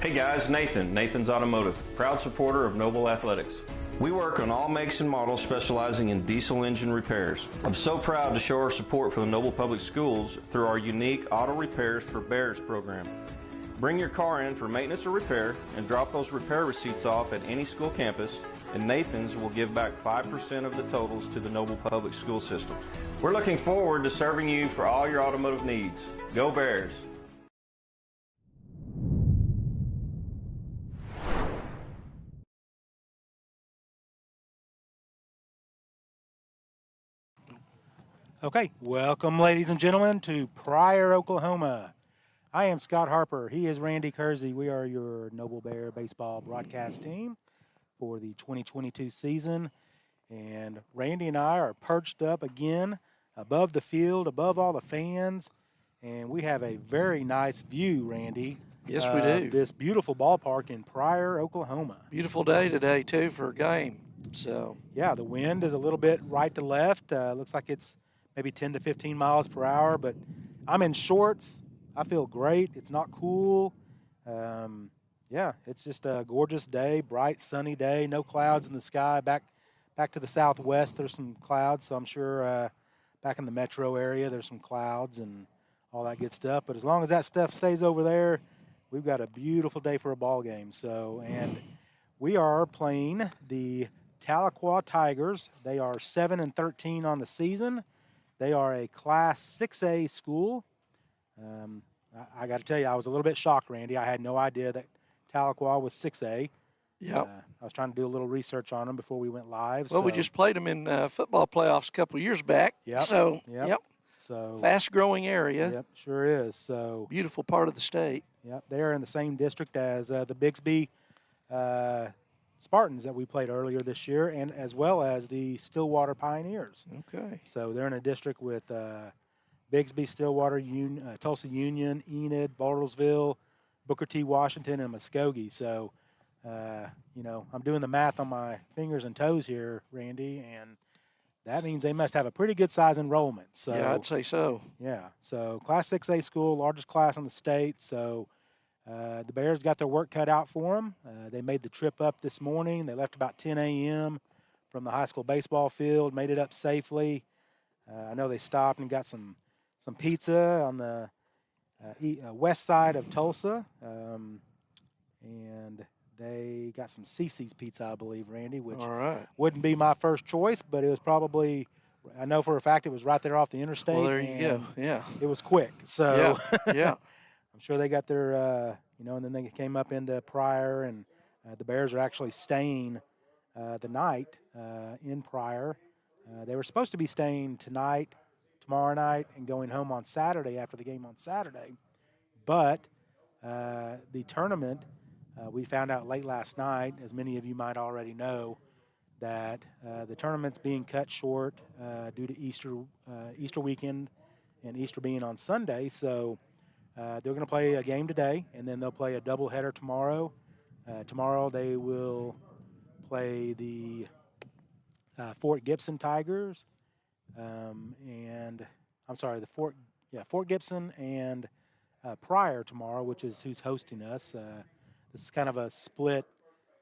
Hey guys, Nathan's Automotive, proud supporter of Noble Athletics. We work on all makes and models specializing in diesel engine repairs. I'm so proud to show our support for the Noble Public Schools through our unique Auto Repairs for Bears program. Bring your car in for maintenance or repair and drop those repair receipts off at any school campus, and Nathan's will give back 5% of the totals to the Noble Public School system. We're looking forward to serving you for all your automotive needs. Go Bears! Okay, welcome ladies and gentlemen to Pryor, Oklahoma. I am Scott Harper. He is Randy Kersey. We are your Noble Bear baseball broadcast team for the 2022 season. And Randy and I are perched up again above the field, above all the fans. And we have a very nice view, Randy. Yes, we do. This beautiful ballpark in Pryor, Oklahoma. Beautiful day today, too, for a game. So yeah, the wind is a little bit right to left. Looks like it's maybe 10 to 15 miles per hour, but I'm in shorts. I feel great. It's not cool. Yeah, it's just a gorgeous day, bright, sunny day, no clouds in the sky. Back to the southwest, there's some clouds, so I'm sure back in the metro area there's some clouds and all that good stuff. But as long as that stuff stays over there, we've got a beautiful day for a ball game. So, and we are playing the Tahlequah Tigers. They are 7-13 on the season. They are a Class 6A school. I got to tell you, I was a little bit shocked, Randy. I had no idea that Tahlequah was 6A. Yeah. I was trying to do a little research on them before we went live. Well, we just played them in football playoffs a couple of years back. Yep. So, yep. So fast-growing area. Yep, sure is. So beautiful part of the state. Yep, they are in the same district as the Bixby Spartans that we played earlier this year, and as well as the Stillwater Pioneers. Okay. So they're in a district with Bixby, Stillwater, Tulsa Union, Enid, Bartlesville, Booker T. Washington, and Muskogee. So, I'm doing the math on my fingers and toes here, Randy, and that means they must have a pretty good size enrollment. So yeah, I'd say so. Yeah. So Class 6A school, largest class in the state. So the Bears got their work cut out for them. They made the trip up this morning. They left about 10 a.m. from the high school baseball field, made it up safely. I know they stopped and got some pizza on the west side of Tulsa, and they got some Cece's pizza, I believe, Randy, which wouldn't be my first choice, but it was probably, I know for a fact it was right there off the interstate. Well, there you go, yeah. It was quick, so yeah. I'm sure they got their, and then they came up into Pryor, and the Bears are actually staying the night in Pryor. They were supposed to be staying tonight, tomorrow night, and going home on Saturday after the game on Saturday. But the tournament, we found out late last night, as many of you might already know, that the tournament's being cut short due to Easter weekend and Easter being on Sunday. So they're going to play a game today, and then they'll play a doubleheader tomorrow. Tomorrow they will play the Fort Gibson Tigers, Fort Gibson and Pryor tomorrow, which is who's hosting us. This is kind of a split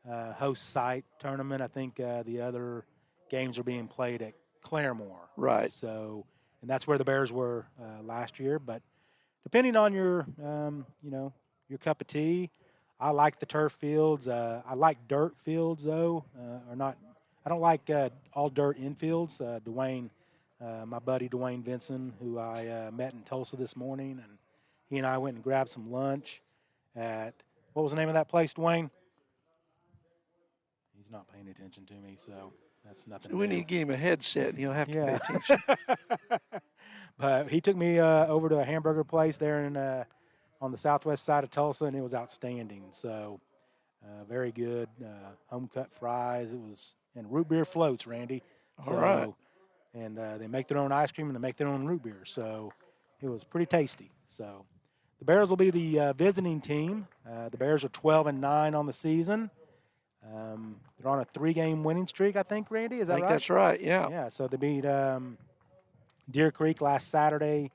host site tournament. I think the other games are being played at Claremore. Right. So, and that's where the Bears were last year. But depending on your, your cup of tea, I like the turf fields. I like dirt fields though, I don't like all dirt infields. Dwayne, my buddy Dwayne Vinson, who I met in Tulsa this morning, and he and I went and grabbed some lunch at, what was the name of that place, Dwayne? He's not paying attention to me, so that's nothing. We need to give him a headset, and he'll have to pay attention. But he took me over to a hamburger place there on the southwest side of Tulsa, and it was outstanding. So very good home-cut fries. It was, and root beer floats, Randy. All right. And they make their own ice cream, and they make their own root beer. So it was pretty tasty. So the Bears will be the visiting team. The Bears are 12-9 on the season. They're on a 3-game winning streak, I think, Randy. Is that right? I think that's right, yeah. Yeah, so they beat Deer Creek last Saturday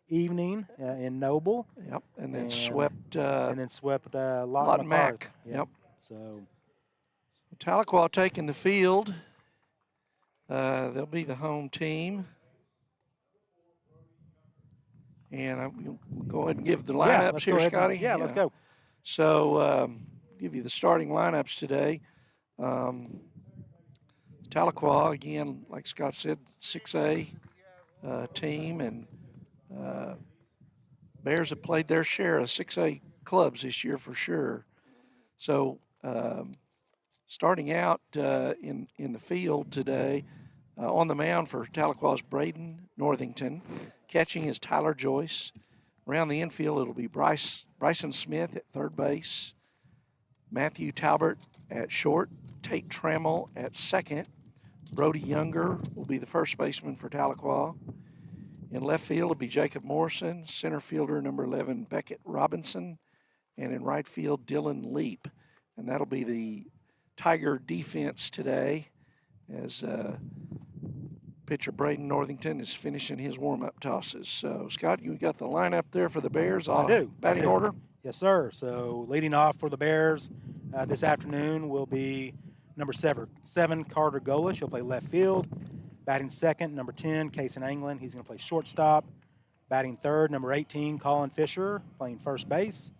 evening in Noble. Yep, and then And- swept Lawton Mack. Yep. So Tahlequah taking the field. They'll be the home team. And we'll go ahead and give the lineups let's go here, ahead and- Scotty. Yeah, let's go. So give you the starting lineups today. Tahlequah, again, like Scott said, 6A team, and Bears have played their share of 6A clubs this year for sure. So starting out in the field today, on the mound for Tahlequah's Braden Northington. Catching is Tyler Joyce. Around the infield, it'll be Bryson Smith at third base, Matthew Talbert at short, Tate Trammell at second. Brody Younger will be the first baseman for Tahlequah. In left field, it'll be Jacob Morrison, center fielder number 11, Beckett Robinson, and in right field, Dylan Leap. And that'll be the Tiger defense today as pitcher Braden Northington is finishing his warm-up tosses. So, Scott, you got the lineup there for the Bears? I do. Batting I do. order? Yes, sir. So leading off for the Bears this afternoon will be number 7, Carter Golish. He'll play left field. Batting second, number 10, Cason Anglin. He's going to play shortstop. Batting third, number 18, Colin Fisher, playing first base.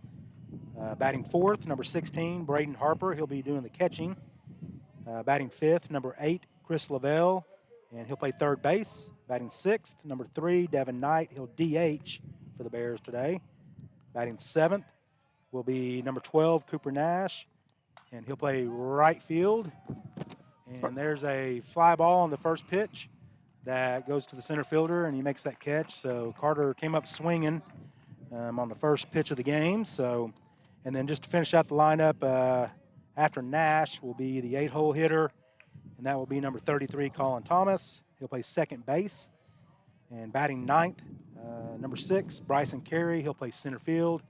Batting fourth, number 16, Braden Harper. He'll be doing the catching. Batting fifth, number 8, Chris Lavelle, and he'll play third base. Batting sixth, number 3, Devin Knight. He'll DH for the Bears today. Batting seventh will be number 12, Cooper Nash, and he'll play right field. And there's a fly ball on the first pitch that goes to the center fielder, and he makes that catch. So Carter came up swinging on the first pitch of the game. So, and then just to finish out the lineup, after Nash will be the 8-hole hitter, and that will be number 33, Colin Thomas. He'll play second base. And batting ninth, number 6, Bryson Carey. He'll play center field.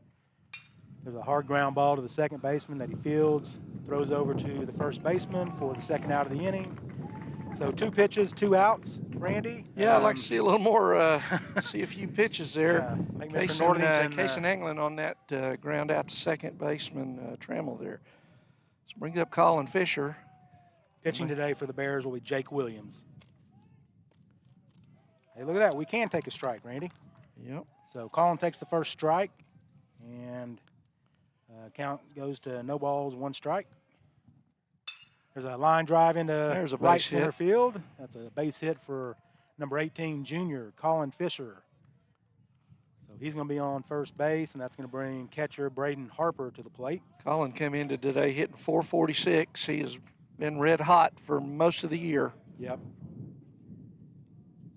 There's a hard ground ball to the second baseman that he fields, throws over to the first baseman for the second out of the inning. So 2 pitches, 2 outs, Randy. Yeah, I'd like to see a little more, see a few pitches there. Make Mr. Northington, Cason Anglin on that ground out to second baseman Trammell there. So brings up Colin Fisher. Pitching today for the Bears will be Jake Williams. Hey, look at that. We can take a strike, Randy. Yep. So Colin takes the first strike, and count goes to no balls, 1 strike. There's a line drive into There's a right base center hit. field. That's a base hit for number 18, junior, Colin Fisher. So he's going to be on first base, and that's going to bring catcher Braden Harper to the plate. Colin came into today hitting .446. He has been red hot for most of the year. Yep.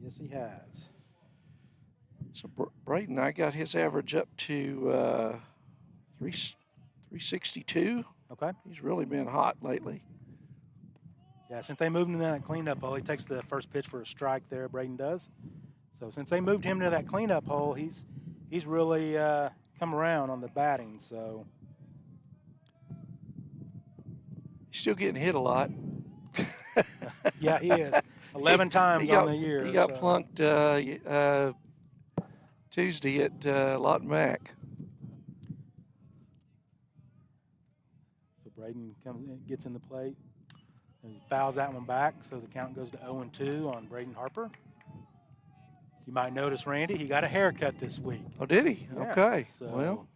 Yes, he has. So Braden, I got his average up to 362. Okay. He's really been hot lately. Yeah, since they moved him to that cleanup hole, he takes the first pitch for a strike there, Braden does. So since they moved him to that cleanup hole, he's really come around on the batting. So He's still getting hit a lot. yeah, he is. 11 times on the year. He got so. plunked Tuesday at Lawton Mack. So Braden comes in, gets in the plate, and he fouls that one back, so the count goes to 0-2 on Braden Harper. You might notice, Randy, he got a haircut this week. Oh, did he? Yeah, Okay. so Well,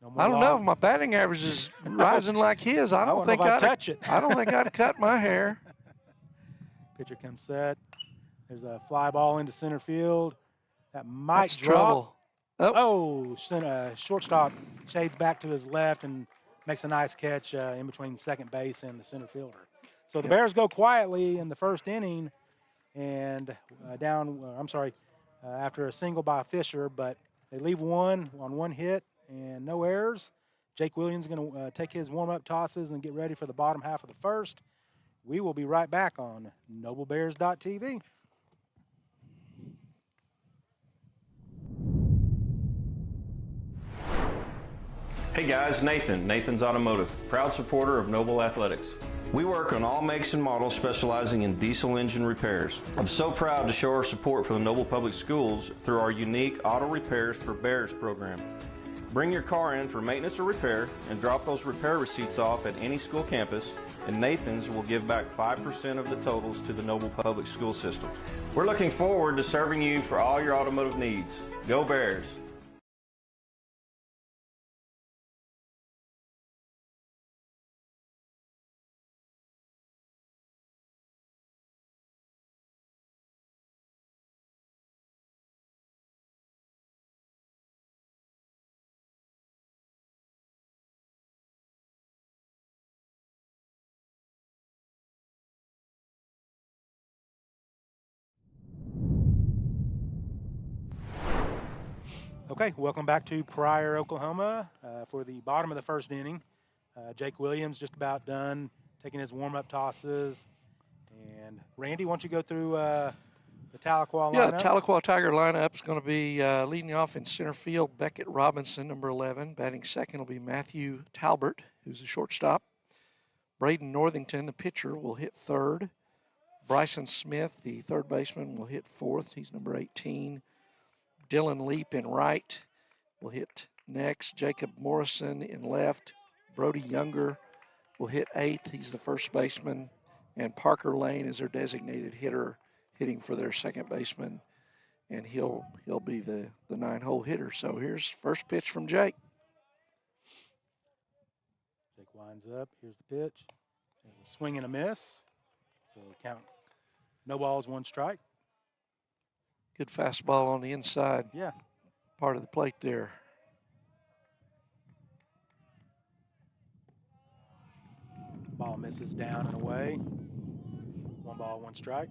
no more I don't know if long- my batting average is rising like his. I don't think know if I'd touch it. I don't think I'd cut my hair. Pitcher comes set. There's a fly ball into center field. That might That's drop. trouble. Oh, shortstop shades back to his left and makes a nice catch in between second base and the center fielder. So the Bears go quietly in the first inning and after a single by Fisher, but they leave one on 1 hit and no errors. Jake Williams is going to take his warm-up tosses and get ready for the bottom half of the first. We will be right back on NobleBears.tv. Hey guys, Nathan's Automotive, proud supporter of Noble Athletics. We work on all makes and models specializing in diesel engine repairs. I'm so proud to show our support for the Noble Public Schools through our unique Auto Repairs for Bears program. Bring your car in for maintenance or repair and drop those repair receipts off at any school campus, and Nathan's will give back 5% of the totals to the Noble Public School system. We're looking forward to serving you for all your automotive needs. Go Bears! Okay, welcome back to Pryor, Oklahoma for the bottom of the first inning. Jake Williams just about done taking his warm-up tosses. And Randy, why don't you go through the Tahlequah lineup? Yeah, Tahlequah Tiger lineup is going to be leading off in center field, Beckett Robinson, number 11. Batting second will be Matthew Talbert, who's the shortstop. Braden Northington, the pitcher, will hit third. Bryson Smith, the third baseman, will hit fourth. He's number 18. Dylan Leap in right will hit next. Jacob Morrison in left. Brody Younger will hit eighth. He's the first baseman. And Parker Lane is their designated hitter, hitting for their second baseman. And he'll be the 9-hole hitter. So here's first pitch from Jake. Jake winds up. Here's the pitch. There's a swing and a miss. So count no balls, one strike. Good fastball on the inside. Yeah. Part of the plate there. Ball misses down and away. One ball, one strike.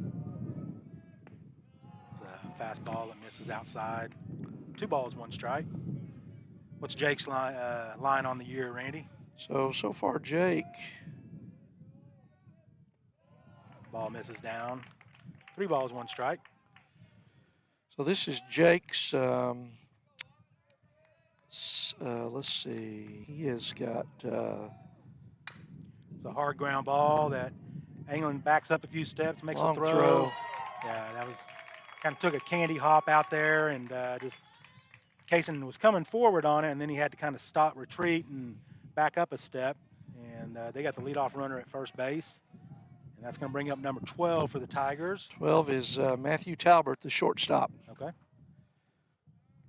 It's a fastball that misses outside. 2 balls, 1 strike. What's Jake's line on the year, Randy? So far, Jake. Ball misses down. 3 balls, 1 strike. So this is Jake's, let's see, he has got... it's a hard ground ball that England backs up a few steps, makes a throw. Yeah, that was kind of took a candy hop out there, and just Kaysen was coming forward on it, and then he had to kind of stop, retreat, and back up a step. And they got the leadoff runner at first base. And that's going to bring up number 12 for the Tigers. 12 is Matthew Talbert, the shortstop. Okay.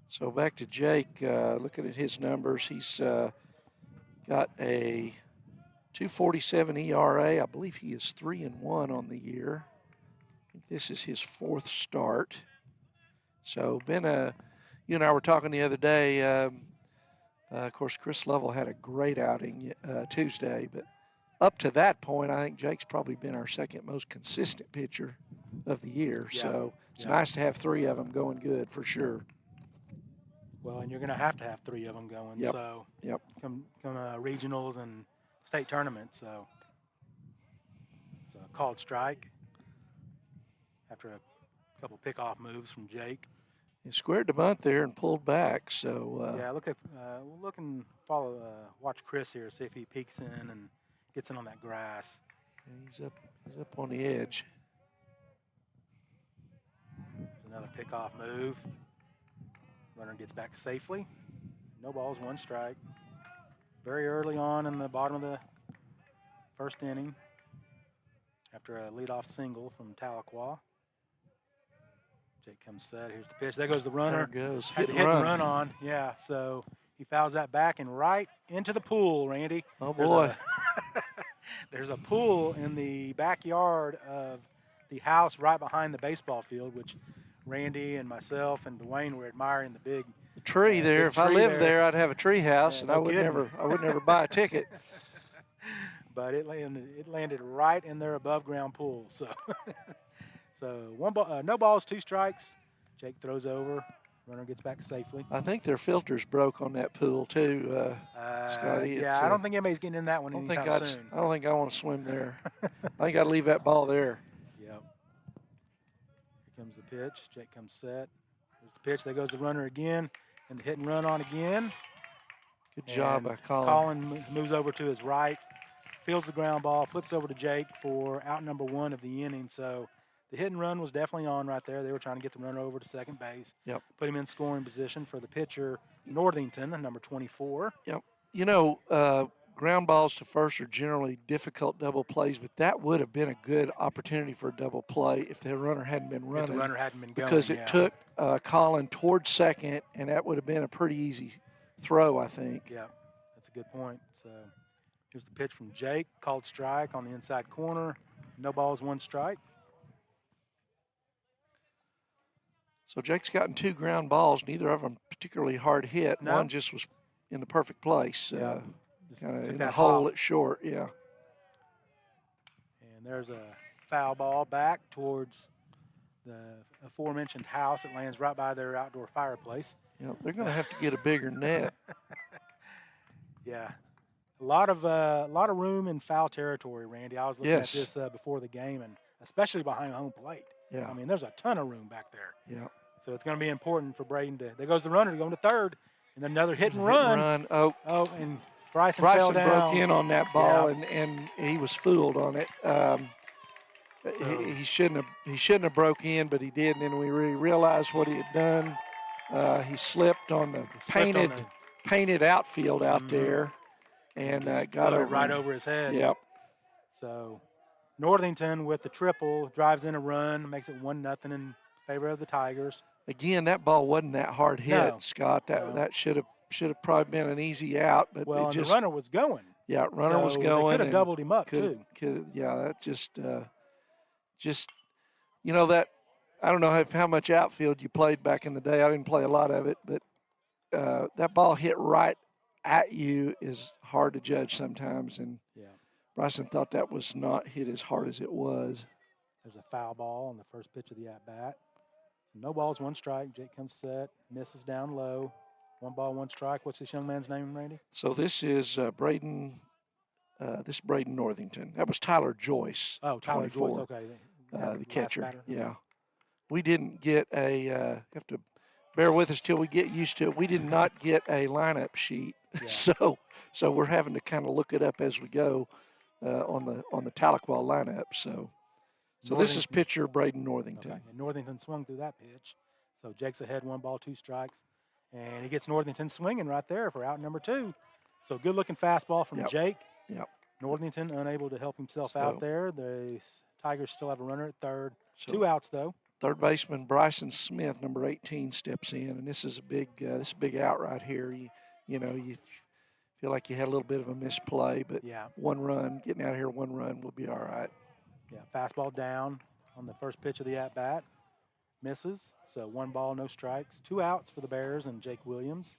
So back to Jake, looking at his numbers, he's got a 2.47 ERA. I believe he is 3-1 on the year. I think this is his 4th start. So been you and I were talking the other day. Of course, Chris Lovell had a great outing Tuesday, but up to that point, I think Jake's probably been our second most consistent pitcher of the year. Yeah. So it's nice to have 3 of them going good for sure. Well, and you're going to have 3 of them going. Yep. So yep. Come regionals and state tournaments. So it's a called strike after a couple pickoff moves from Jake. He squared the bunt there and pulled back. So yeah, we'll look and watch Chris here, see if he peeks in and gets in on that grass. He's up on the edge. There's another pickoff move. Runner gets back safely. No balls, 1 strike. Very early on in the bottom of the first inning after a leadoff single from Tahlequah. Jake comes set. Here's the pitch. There goes the runner. There goes. Hit and run on. Yeah, so he fouls that back and right into the pool, Randy. Oh, boy. There's a pool in the backyard of the house right behind the baseball field, which Randy and myself and Dwayne were admiring the big tree there. If I lived there, I'd have a tree house, and no I would never buy a ticket. But it landed right in their above ground pool. So so no balls, 2 strikes. Jake throws over. Runner gets back safely. I think their filters broke on that pool too, Scotty. Yeah, I don't think anybody's getting in that one anytime soon. I don't think I want to swim there. I think I'd leave that ball there. Yep. Here comes the pitch. Jake comes set. There's the pitch. There goes the runner again. And the hit and run on again. Good job And by Colin. Colin moves over to his right, fields the ground ball, flips over to Jake for out number 1 of the inning. So the hit and run was definitely on right there. They were trying to get the runner over to second base. Yep. Put him in scoring position for the pitcher, Northington, number 24. Yep. You know, ground balls to first are generally difficult double plays, but that would have been a good opportunity for a double play if the runner hadn't been running. If the runner hadn't been going, because it took Colin towards second, and that would have been a pretty easy throw, I think. Yeah, that's a good point. So here's the pitch from Jake, called strike on the inside corner. No balls, 1 strike. So Jake's gotten 2 ground balls, neither of them particularly hard hit. No. One just was in the perfect place, Yeah. kind of Took in that the hole hop. at short, yeah. And there's a foul ball back towards the aforementioned house. It lands right by their outdoor fireplace. Yeah, they're going to have to get a bigger net. Yeah, a lot of room in foul territory, Randy. I was looking Yes. at this before the game, and especially behind home plate. Yeah. I mean, there's a ton of room back there. Yeah. So it's going to be important for Braden to. There goes the runner going to third, and another hit and Hit and run. run. Oh, And Bryson fell down. broke in on that ball, Yeah. and he was fooled on it. So- He shouldn't have broke in, but he did. And then we really realized what he had done. He slipped on the Slipped on the- painted outfield out Mhm. there, and just got floated over right him. over his head. Yep. So Northington with the triple drives in a run, makes it 1-0 in favor of the Tigers. Again, that ball wasn't that hard hit, No. Scott. No. That should have probably been an easy out, but Well, it and just the runner was going. runner was So going. They could have and doubled him up too. that just that I don't know how much outfield you played back in the day. I didn't play a lot of it, but that ball hit right at you is hard to judge sometimes. And Yeah. Bryson thought that was not hit as hard as it was. There's a foul ball on the first pitch of the at-bat. So no balls, 1 strike. Jake comes set, misses down low. 1 ball, 1 strike. What's this young man's name, Randy? So this is Braden. This is Braden Northington. That was Tyler Joyce. Oh, Tyler 24. Joyce. Okay. The last catcher. batter. Yeah. We didn't get have to bear with us till we get used to it. We did not get a lineup sheet. Yeah. So we're having to kind of look it up as we go on the Tahlequah lineup. So this is pitcher Braden Northington. Okay. And Northington swung through that pitch. So Jake's ahead, 1 ball, 2 strikes. And he gets Northington swinging right there for out number 2. So good-looking fastball from Yep. Jake. Yep. Northington unable to help himself So- out there. The Tigers still have a runner at third. So 2 outs, though. third baseman Bryson Smith, number 18, steps in, and this is a big out right here. You feel like you had a little bit of a misplay, but Yeah. 1 run, getting out of here, 1 run will be all right. Yeah, fastball down on the first pitch of the at-bat. Misses, so 1 ball, no strikes. 2 outs for the Bears and Jake Williams.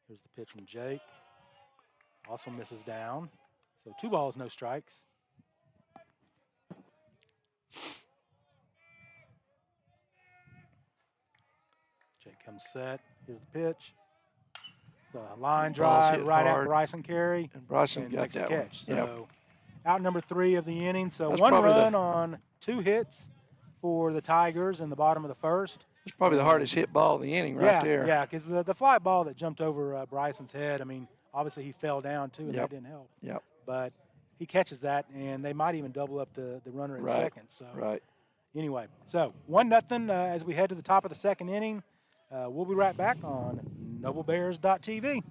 Here's the pitch from Jake. Also misses down. So 2 balls, no strikes. Jake comes set. Here's the pitch. The line Ball's drive hit right hard. at Bryson Carey. And Bryson And got makes the that catch. one. Yep. So out number 3 of the inning. So That's 1 probably run on 2 hits for the Tigers in the bottom of the first. It's probably the hardest hit ball of the inning right there. Yeah, because the fly ball that jumped over Bryson's head, I mean, obviously he fell down too, and Yep. that didn't help. Yep. But he catches that, and they might even double up the runner at Right. second. So Right. anyway, so 1-0 as we head to the top of the second inning. We'll be right back on NobleBears.tv.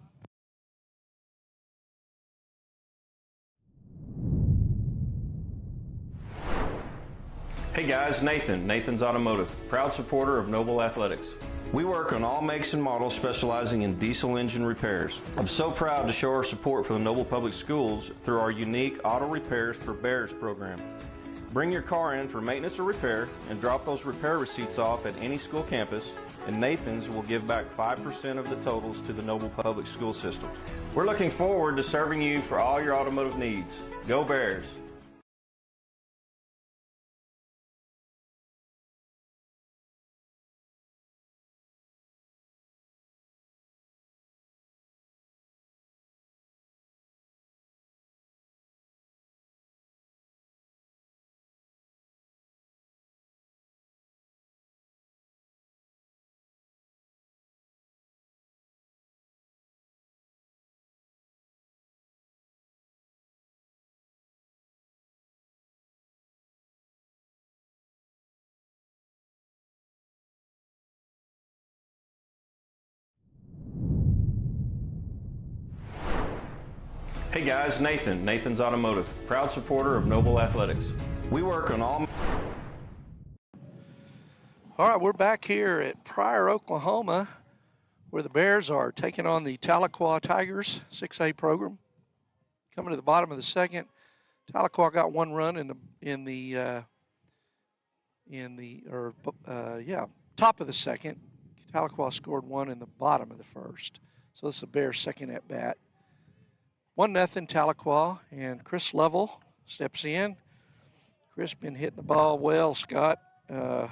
Hey guys, Nathan's Automotive, proud supporter of Noble Athletics. We work on all makes and models specializing in diesel engine repairs. I'm so proud to show our support for the Noble Public Schools through our unique Auto Repairs for Bears program. Bring your car in for maintenance or repair and drop those repair receipts off at any school campus, and Nathan's will give back 5% of the totals to the Noble Public School system. We're looking forward to serving you for all your automotive needs. Go Bears! Hey guys, Nathan's Automotive, proud supporter of Noble Athletics. We work on all... All right, we're back here at Pryor, Oklahoma, where the Bears are taking on the Tahlequah Tigers 6A program. Coming to the bottom of the second, Tahlequah got one run top of the second. Tahlequah scored one in the bottom of the first. So this is the Bears' second at bat. 1-0 Tahlequah, and Chris Lovell steps in. Chris been hitting the ball well, Scott. Having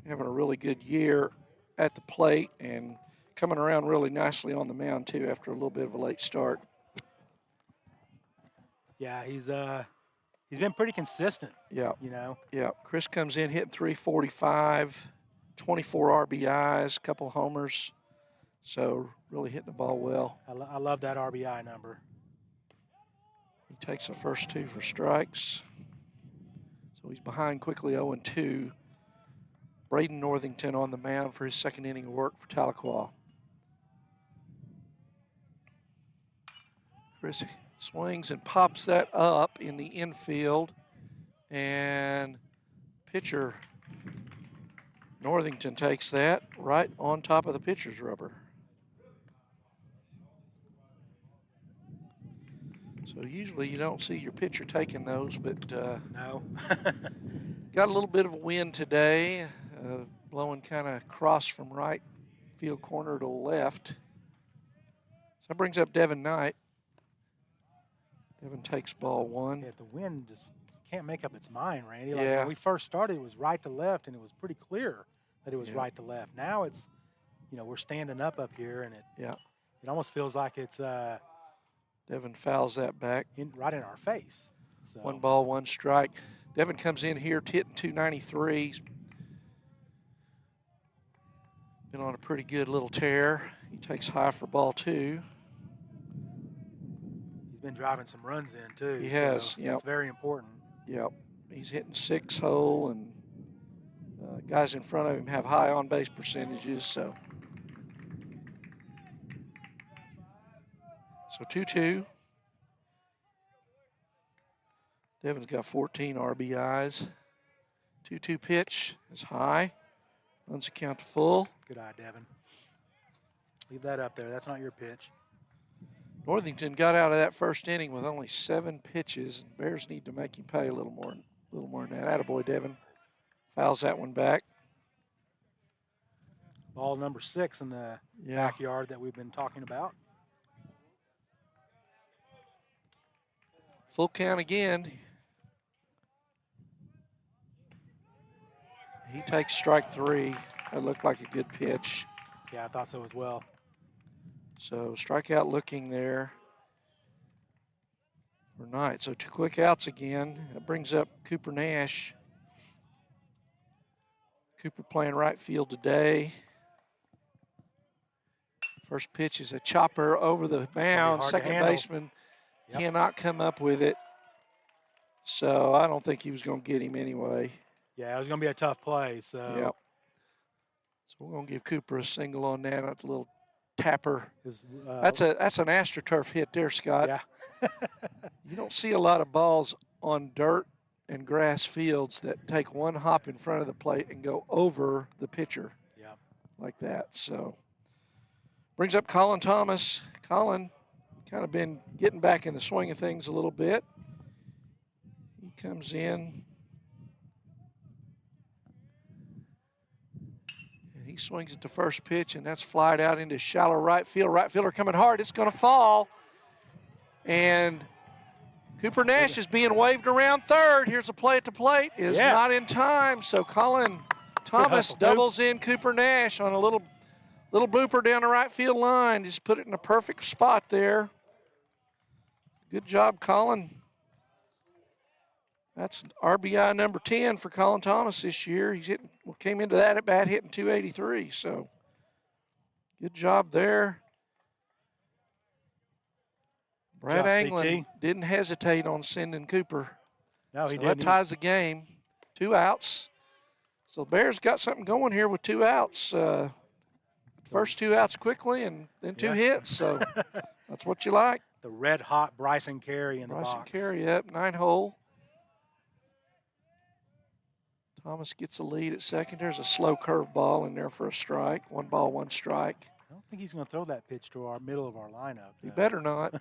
a really good year at the plate and coming around really nicely on the mound too after a little bit of a late start. Yeah, he's been pretty consistent. Yeah. You know. Yeah. Chris comes in hitting 345, 24 RBIs, couple homers. So really hitting the ball well. I love that RBI number. He takes the first two for strikes. So he's behind quickly 0-2. Braden Northington on the mound for his second inning of work for Tahlequah. Chris swings and pops that up in the infield. And pitcher Northington takes that right on top of the pitcher's rubber. So usually you don't see your pitcher taking those, but no. got a little bit of a wind today, blowing kind of cross from right field corner to left. So that brings up Devin Knight. Devin takes ball one. Yeah, the wind just can't make up its mind, Randy. Yeah. Like when we first started, it was right to left, and it was pretty clear that it was right to left. Now it's, we're standing up here, and it almost feels like it's Devin fouls that back. right in our face. So. 1 ball, 1 strike. Devin comes in here hitting 293. Been on a pretty good little tear. He takes high for ball 2. He's been driving some runs in, too. He has, so It's very important. Yep. He's hitting 6-hole, and guys in front of him have high on-base percentages, so 2-2. Devin's got 14 RBIs. 2-2 pitch is high. Runs the count to full. Good eye, Devin. Leave that up there. That's not your pitch. Northington got out of that first inning with only 7 pitches, and Bears need to make him pay a little more than that. Attaboy, Devin. Fouls that one back. Ball number 6 in the backyard that we've been talking about. Full count again. He takes strike 3. That looked like a good pitch. Yeah, I thought so as well. So strikeout looking there for Knight. So 2 quick outs again. That brings up Cooper Nash. Cooper playing right field today. First pitch is a chopper over the mound. Second baseman cannot come up with it. So I don't think he was going to get him anyway. Yeah, it was going to be a tough play. So. Yep. So we're going to give Cooper a single on that. That's a little tapper. That's an AstroTurf hit there, Scott. Yeah. You don't see a lot of balls on dirt and grass fields that take one hop in front of the plate and go over the pitcher like that. So brings up Colin Thomas. Colin kind of been getting back in the swing of things a little bit. He comes in. And he swings at the first pitch, and that's flied out into shallow right field. Right fielder coming hard. It's going to fall. And Cooper Nash is being waved around third. Here's a play at the plate. Is not in time. So Colin Thomas doubles in Cooper Nash on a little blooper down the right field line. Just put it in a perfect spot there. Good job, Colin. That's RBI number 10 for Colin Thomas this year. He's came into that at bat hitting 283. So good job there. Brad Anglin didn't hesitate on sending Cooper. No, he didn't. That ties the game. 2 outs. So the Bears got something going here with 2 outs. First 2 outs quickly and then 2 hits. So that's what you like. The red hot Bryson Carey in the Bryson box. Carey up, 9-hole. Thomas gets a lead at second. There's a slow curve ball in there for a strike. 1 ball, 1 strike. I don't think he's going to throw that pitch to our middle of our lineup. He better not.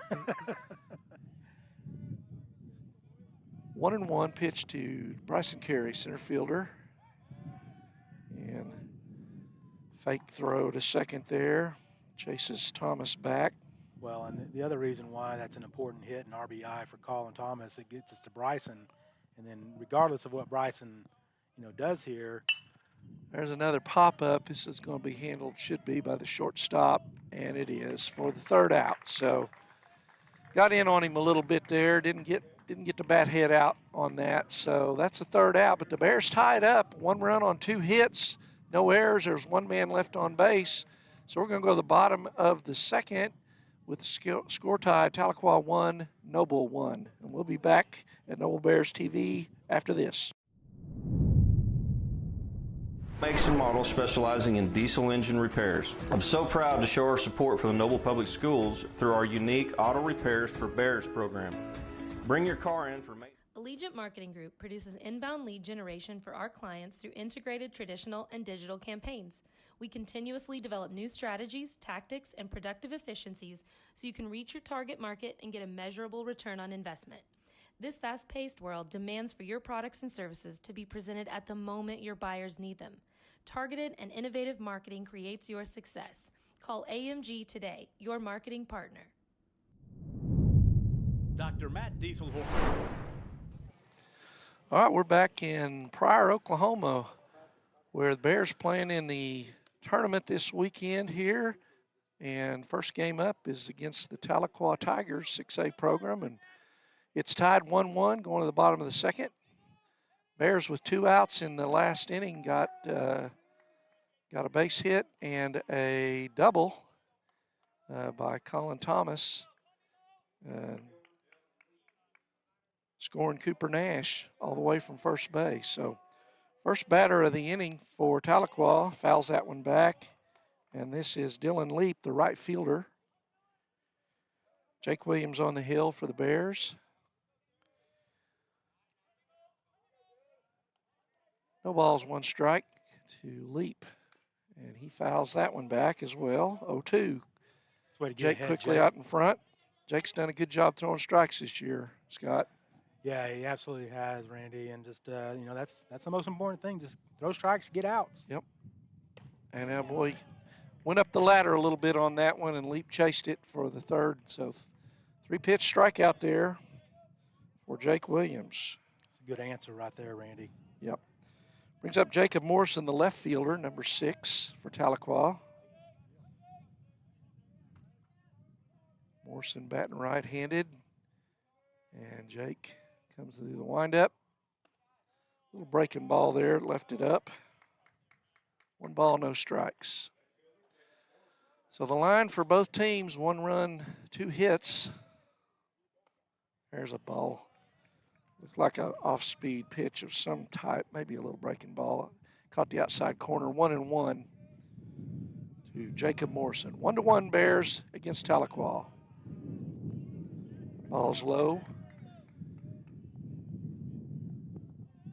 1-1 pitch to Bryson Carey, center fielder. And fake throw to second there. Chases Thomas back. Well, and the other reason why that's an important hit and RBI for Colin Thomas, it gets us to Bryson. And then regardless of what Bryson, does here. There's another pop-up. This is going to be handled, should be, by the shortstop, and it is for the 3rd out. So got in on him a little bit there. Didn't get the bat head out on that. So that's the 3rd out. But the Bears tied up. 1 run on 2 hits. No errors. There's 1 man left on base. So we're going to go to the bottom of the 2nd with the score tie. Tahlequah 1, Noble 1. And we'll be back at Noble Bears TV after this. Makes and models specializing in diesel engine repairs. I'm so proud to show our support for the Noble Public Schools through our unique Auto Repairs for Bears program. Bring your car in for maintenance. Allegiant Marketing Group produces inbound lead generation for our clients through integrated traditional and digital campaigns. We continuously develop new strategies, tactics, and productive efficiencies so you can reach your target market and get a measurable return on investment. This fast-paced world demands for your products and services to be presented at the moment your buyers need them. Targeted and innovative marketing creates your success. Call AMG today, your marketing partner. Dr. Matt Dieselhorn. All right, we're back in Pryor, Oklahoma, where the Bears playing in the tournament this weekend here. And first game up is against the Tahlequah Tigers 6A program, and it's tied 1-1 going to the bottom of the 2nd. Bears with 2 outs in the last inning got a base hit and a double by Colin Thomas, scoring Cooper Nash all the way from first base. So first batter of the inning for Tahlequah fouls that one back, and this is Dylan Leap, the right fielder. Jake Williams on the hill for the Bears. No balls, 1 strike to Leap. And he fouls that one back as well. 0-2. Jake quickly out in front. Jake's done a good job throwing strikes this year, Scott. Yeah, he absolutely has, Randy. And just, that's the most important thing. Just throw strikes, get outs. Yep. And that boy went up the ladder a little bit on that one, and Leap chased it for the 3rd. So 3-pitch strikeout there for Jake Williams. That's a good answer right there, Randy. Yep. Brings up Jacob Morrison, the left fielder, number 6 for Tahlequah. Morrison batting right-handed. And Jake comes to do the windup. Little breaking ball there, left it up. 1 ball, no strikes. So the line for both teams, 1 run, 2 hits. There's a ball. Looked like an off-speed pitch of some type, maybe a little breaking ball. Caught the outside corner, 1-1 to Jacob Morrison. 1-1 Bears against Tahlequah. Ball's low.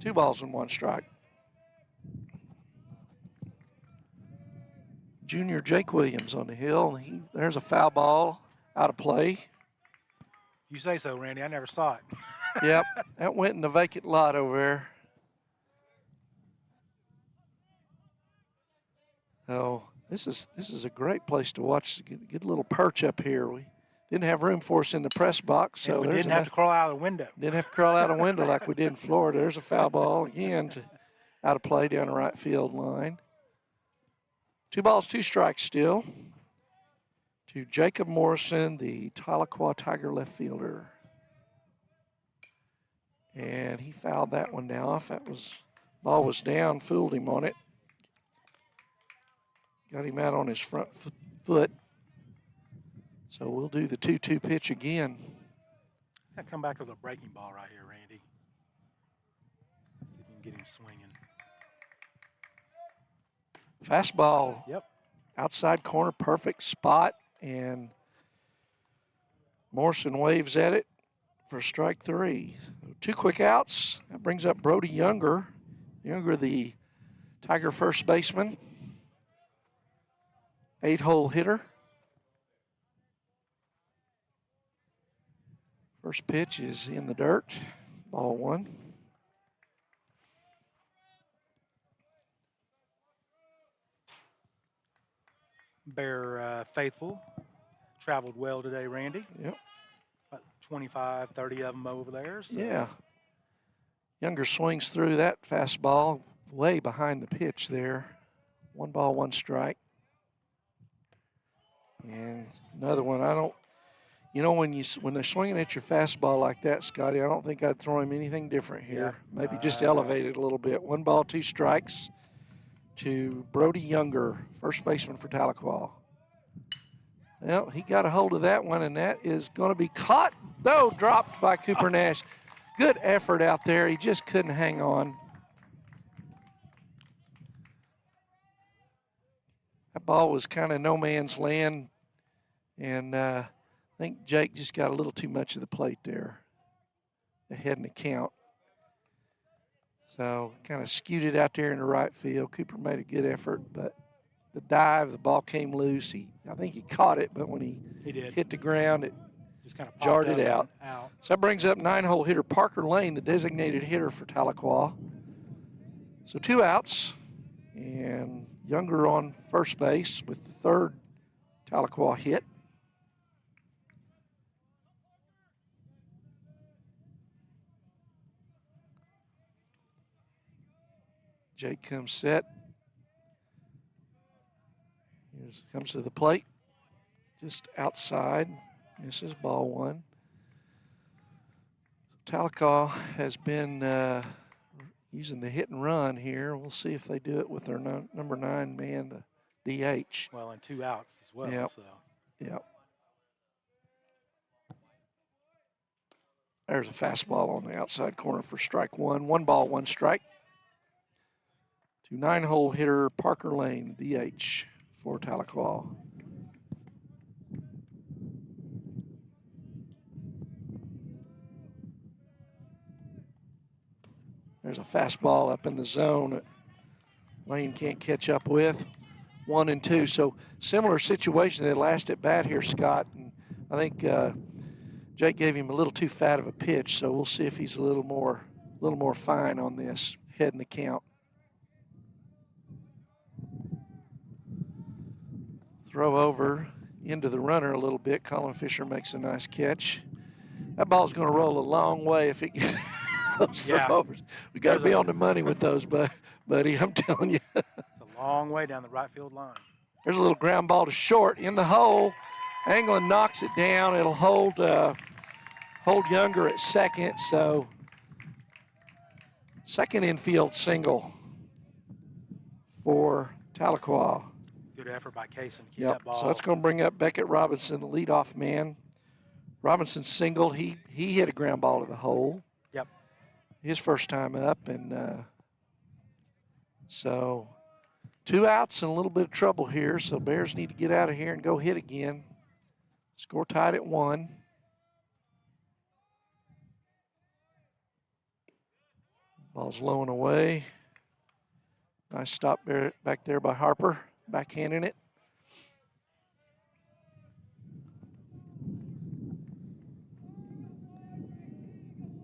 2 balls and 1 strike. Junior Jake Williams on the hill. There's a foul ball out of play. You say so, Randy. I never saw it. Yep, that went in the vacant lot over there. Oh, this is a great place to watch. Get a little perch up here. We didn't have room for us in the press box, so we didn't have to crawl out of the window. Didn't have to crawl out a window like we did in Florida. There's a foul ball again out of play down the right field line. 2 balls, 2 strikes still to Jacob Morrison, the Tahlequah Tiger left fielder. And he fouled that one off. Ball was down, fooled him on it. Got him out on his front foot. So we'll do the 2-2 pitch again. I'll come back with a breaking ball right here, Randy. See if we can get him swinging. Fastball. Yep. Outside corner, perfect spot. And Morrison waves at it for strike 3. 2 quick outs. That brings up Brody Younger. Younger, the Tiger first baseman. 8-hole hitter. First pitch is in the dirt. Ball 1. Bear faithful. Traveled well today, Randy. Yep. About 25, 30 of them over there. So. Yeah. Younger swings through that fastball way behind the pitch there. 1 ball, 1 strike. And another one, when they're swinging at your fastball like that, Scotty, I don't think I'd throw him anything different here. Yeah. Maybe just elevate it a little bit. 1 ball, 2 strikes to Brody Younger, first baseman for Tahlequah. Well, he got a hold of that one, and that is going to be caught. No, dropped by Cooper Nash. Good effort out there. He just couldn't hang on. That ball was kind of no man's land, and I think Jake just got a little too much of the plate there, ahead in the count. So kind of skewed it out there in the right field. Cooper made a good effort, but the dive, the ball came loose. I think he caught it, but when he did. hit the ground, it Just kind of jarred it out. So that brings up 9-hole hitter Parker Lane, the designated hitter for Tahlequah. So 2 outs, and Younger on first base with the 3rd Tahlequah hit. Jake comes set. Comes to the plate, just outside. Misses, ball 1. Tahlequah has been using the hit and run here. We'll see if they do it with their number 9 man to DH. Well, and 2 outs as well. Yep. So. Yep. There's a fastball on the outside corner for strike 1. 1 ball, 1 strike. To 9-hole hitter Parker Lane, DH for Tahlequah. There's a fastball up in the zone that Lane can't catch up with. 1 and 2. So similar situation to the last at bat here, Scott. And I think Jake gave him a little too fat of a pitch. So we'll see if he's a little more fine on this, head in the count. Throw over into the runner a little bit. Colin Fisher makes a nice catch. That ball's going to roll a long way if it gets those throwovers. We got to be on the money with those, buddy. I'm telling you. It's a long way down the right field line. There's a little ground ball to short in the hole. Anglin knocks it down. It'll hold Younger at second. So second infield single for Tahlequah. Good effort by Kaysen. Keep that ball. So that's going to bring up Beckett Robinson, the leadoff man. Robinson singled. He hit a ground ball to the hole. Yep. His first time up, and so 2 outs and a little bit of trouble here. So Bears need to get out of here and go hit again. Score tied at 1. Ball's low and away. Nice stop back there by Harper. Backhanding it.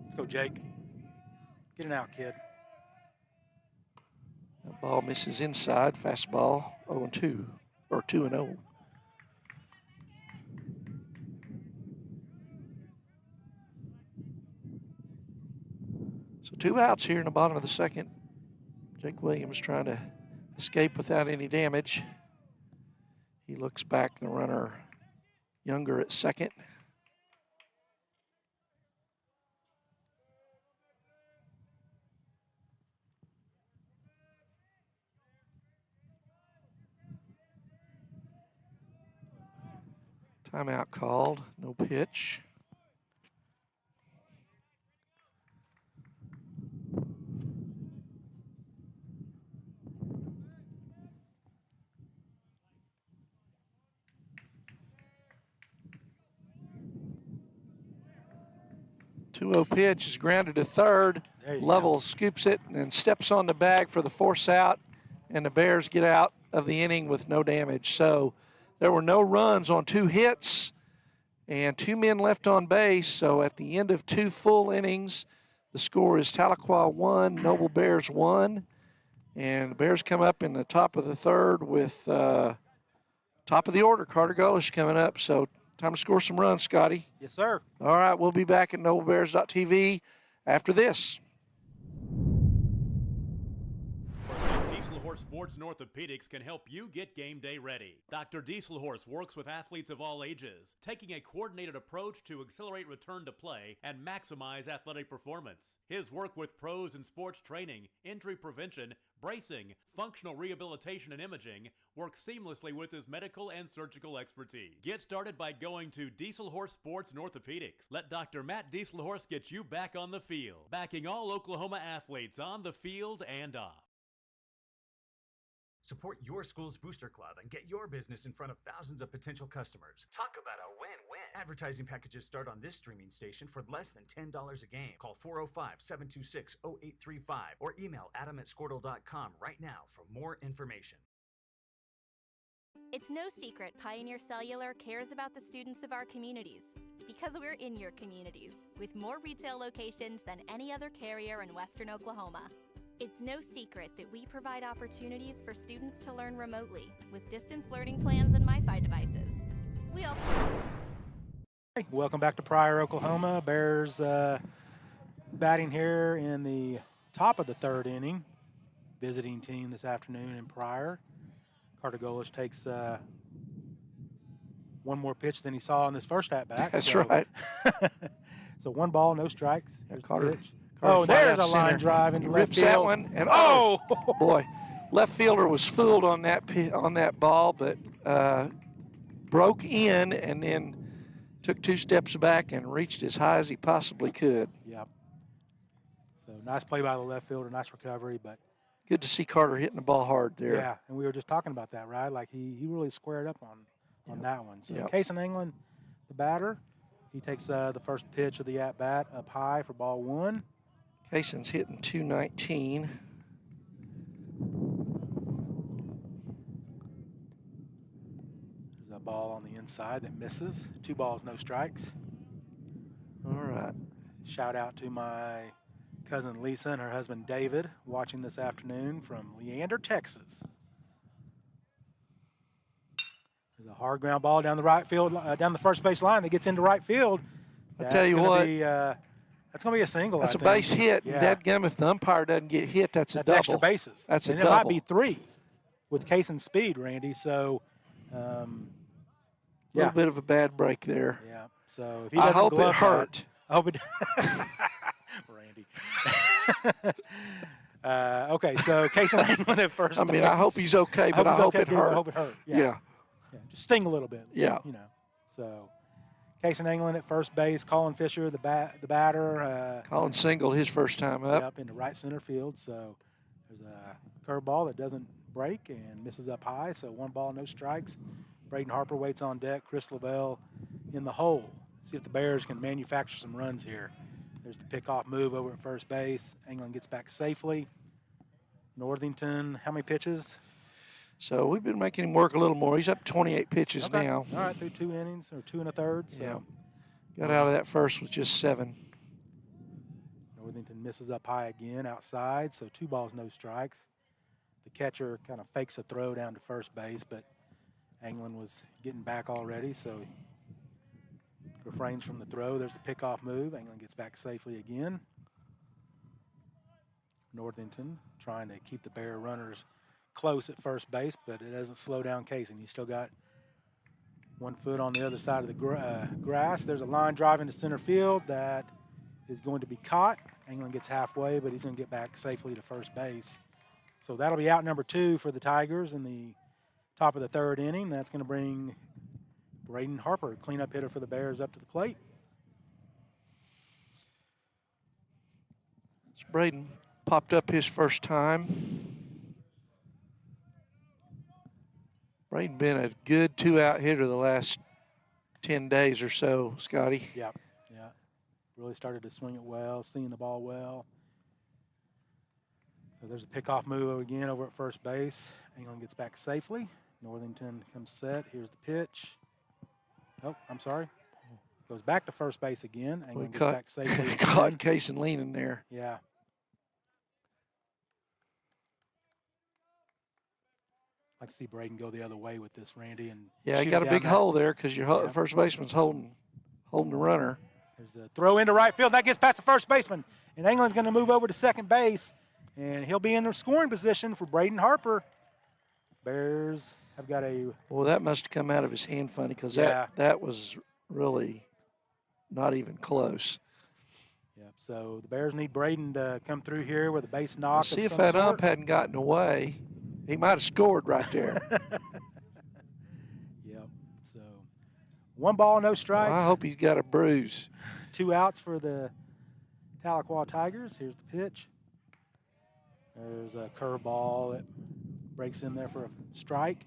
Let's go, Jake. Get it out, kid. That ball misses inside. Fastball 0-2, or 2-0. So 2 outs here in the bottom of the second. Jake Williams trying to escape without any damage. He looks back, the runner Younger at second. Timeout called, no pitch. 2-0 pitch is grounded to third. Lovell scoops it and steps on the bag for the force out, and the Bears get out of the inning with no damage. So there were no runs on 2 hits and 2 men left on base. So at the end of 2 full innings, the score is Tahlequah 1, Noble Bears 1. And the Bears come up in the top of the third with top of the order, Carter Gullish coming up. So time to score some runs, Scotty. Yes, sir. All right, we'll be back at NobleBears.tv after this. Diesel-Horse Sports and Orthopedics can help you get game day ready. Dr. Diesel-Horse works with athletes of all ages, taking a coordinated approach to accelerate return to play and maximize athletic performance. His work with pros in sports training, injury prevention, bracing, functional rehabilitation, and imaging works seamlessly with his medical and surgical expertise. Get started by going to Diesel-Horse Sports and Orthopedics. Let Dr. Matt Diesel-Horse get you back on the field, backing all Oklahoma athletes on the field and off. Support your school's booster club and get your business in front of thousands of potential customers. Talk about a win-win. Advertising packages start on this streaming station for less than $10 a game. Call 405-726-0835 or email adam@squirtle.com right now for more information. It's no secret Pioneer Cellular cares about the students of our communities because we're in your communities with more retail locations than any other carrier in Western Oklahoma. It's no secret that we provide opportunities for students to learn remotely with distance learning plans and MiFi devices. Welcome back to Pryor, Oklahoma. Bears batting here in the top of the third inning. Visiting team this afternoon in Pryor. Carter Golish takes one more pitch than he saw in this first at-bat. That's right. So 1 ball, no strikes. Here's the pitch. Carter There's a out line center. drive into left Rips field. that one, and boy, left fielder was fooled on that ball, but broke in and then took 2 steps back and reached as high as he possibly could. Yep. So nice play by the left fielder, nice recovery, but good to see Carter hitting the ball hard there. yeah, and we were just talking about that, right? Like he really squared up on that one. So Yep. Case in England, the batter, he takes the first pitch of the at-bat up high for ball 1. Cason's hitting 219. There's a ball on the inside that misses. 2 balls, no strikes. All right. Shout out to my cousin Lisa and her husband David watching this afternoon from Leander, Texas. There's a hard ground ball down the right field, down the first base line that gets into right field. I'll tell you what. That's going to be a single. That's a base hit. Yeah. Dadgum, if the umpire doesn't get hit, that's a double. Extra bases. That's a and double. It might be 3 with Cason's speed, Randy. So, A little bit of a bad break there. Yeah. So if he I doesn't hope it glove hurt. I hope it. Randy. Okay, so Case in England at first. I mean, I hope he's okay, but I hope it hurt. I hope it hurt. Yeah. Just sting a little bit. Yeah. You know. So Case in England at first base. Colin Fisher, the batter. Colin singled his first time up. Up into right center field. So there's a curveball that doesn't break and misses up high. So 1 ball, no strikes. Braden Harper waits on deck. Chris Lavelle in the hole. See if the Bears can manufacture some runs here. There's the pickoff move over at first base. England gets back safely. Northington, how many pitches? So we've been making him work a little more. He's up 28 pitches Okay. now. All right, through 2 innings or 2 1/3. So Yeah. Got out of that first with just 7. Northington misses up high again outside, so 2 balls, no strikes. The catcher kind of fakes a throw down to first base, but England was getting back already, so he refrains from the throw. There's the pickoff move. England gets back safely again. Northington trying to keep the Bear runners close at first base, but it doesn't slow down Casey. He's still got 1 foot on the other side of the grass. There's a line drive into center field that is going to be caught. England gets halfway, but he's going to get back safely to first base. So that'll be out number 2 for the Tigers in the top of the 3rd inning. That's going to bring Braden Harper, cleanup hitter for the Bears, up to the plate. So Braden popped up his first time. Braden been a good 2-out hitter the last 10 days or so, Scotty. Yeah. really started to swing it well, seeing the ball well. So there's a pickoff move again over at first base. England gets back safely. Northington comes set. Here's the pitch. Oh, I'm sorry. Goes back to first base again. England gets back safely. Caught Case and leaning there. Yeah. I'd like to see Braden go the other way with this, Randy. And yeah, he got a big hole there because your first baseman's holding the runner. There's the throw into right field. That gets past the first baseman. And England's going to move over to second base. And he'll be in the scoring position for Braden Harper. Bears have got a... Well, that must have come out of his hand funny because that was really not even close. Yep, so the Bears need Braden to come through here with a base knock. See if that ump hadn't gotten away. He might have scored right there. Yep. So 1 ball, no strikes. Well, I hope he's got a bruise. 2 outs for the Tahlequah Tigers. Here's the pitch. There's a curveball that breaks in there for a strike.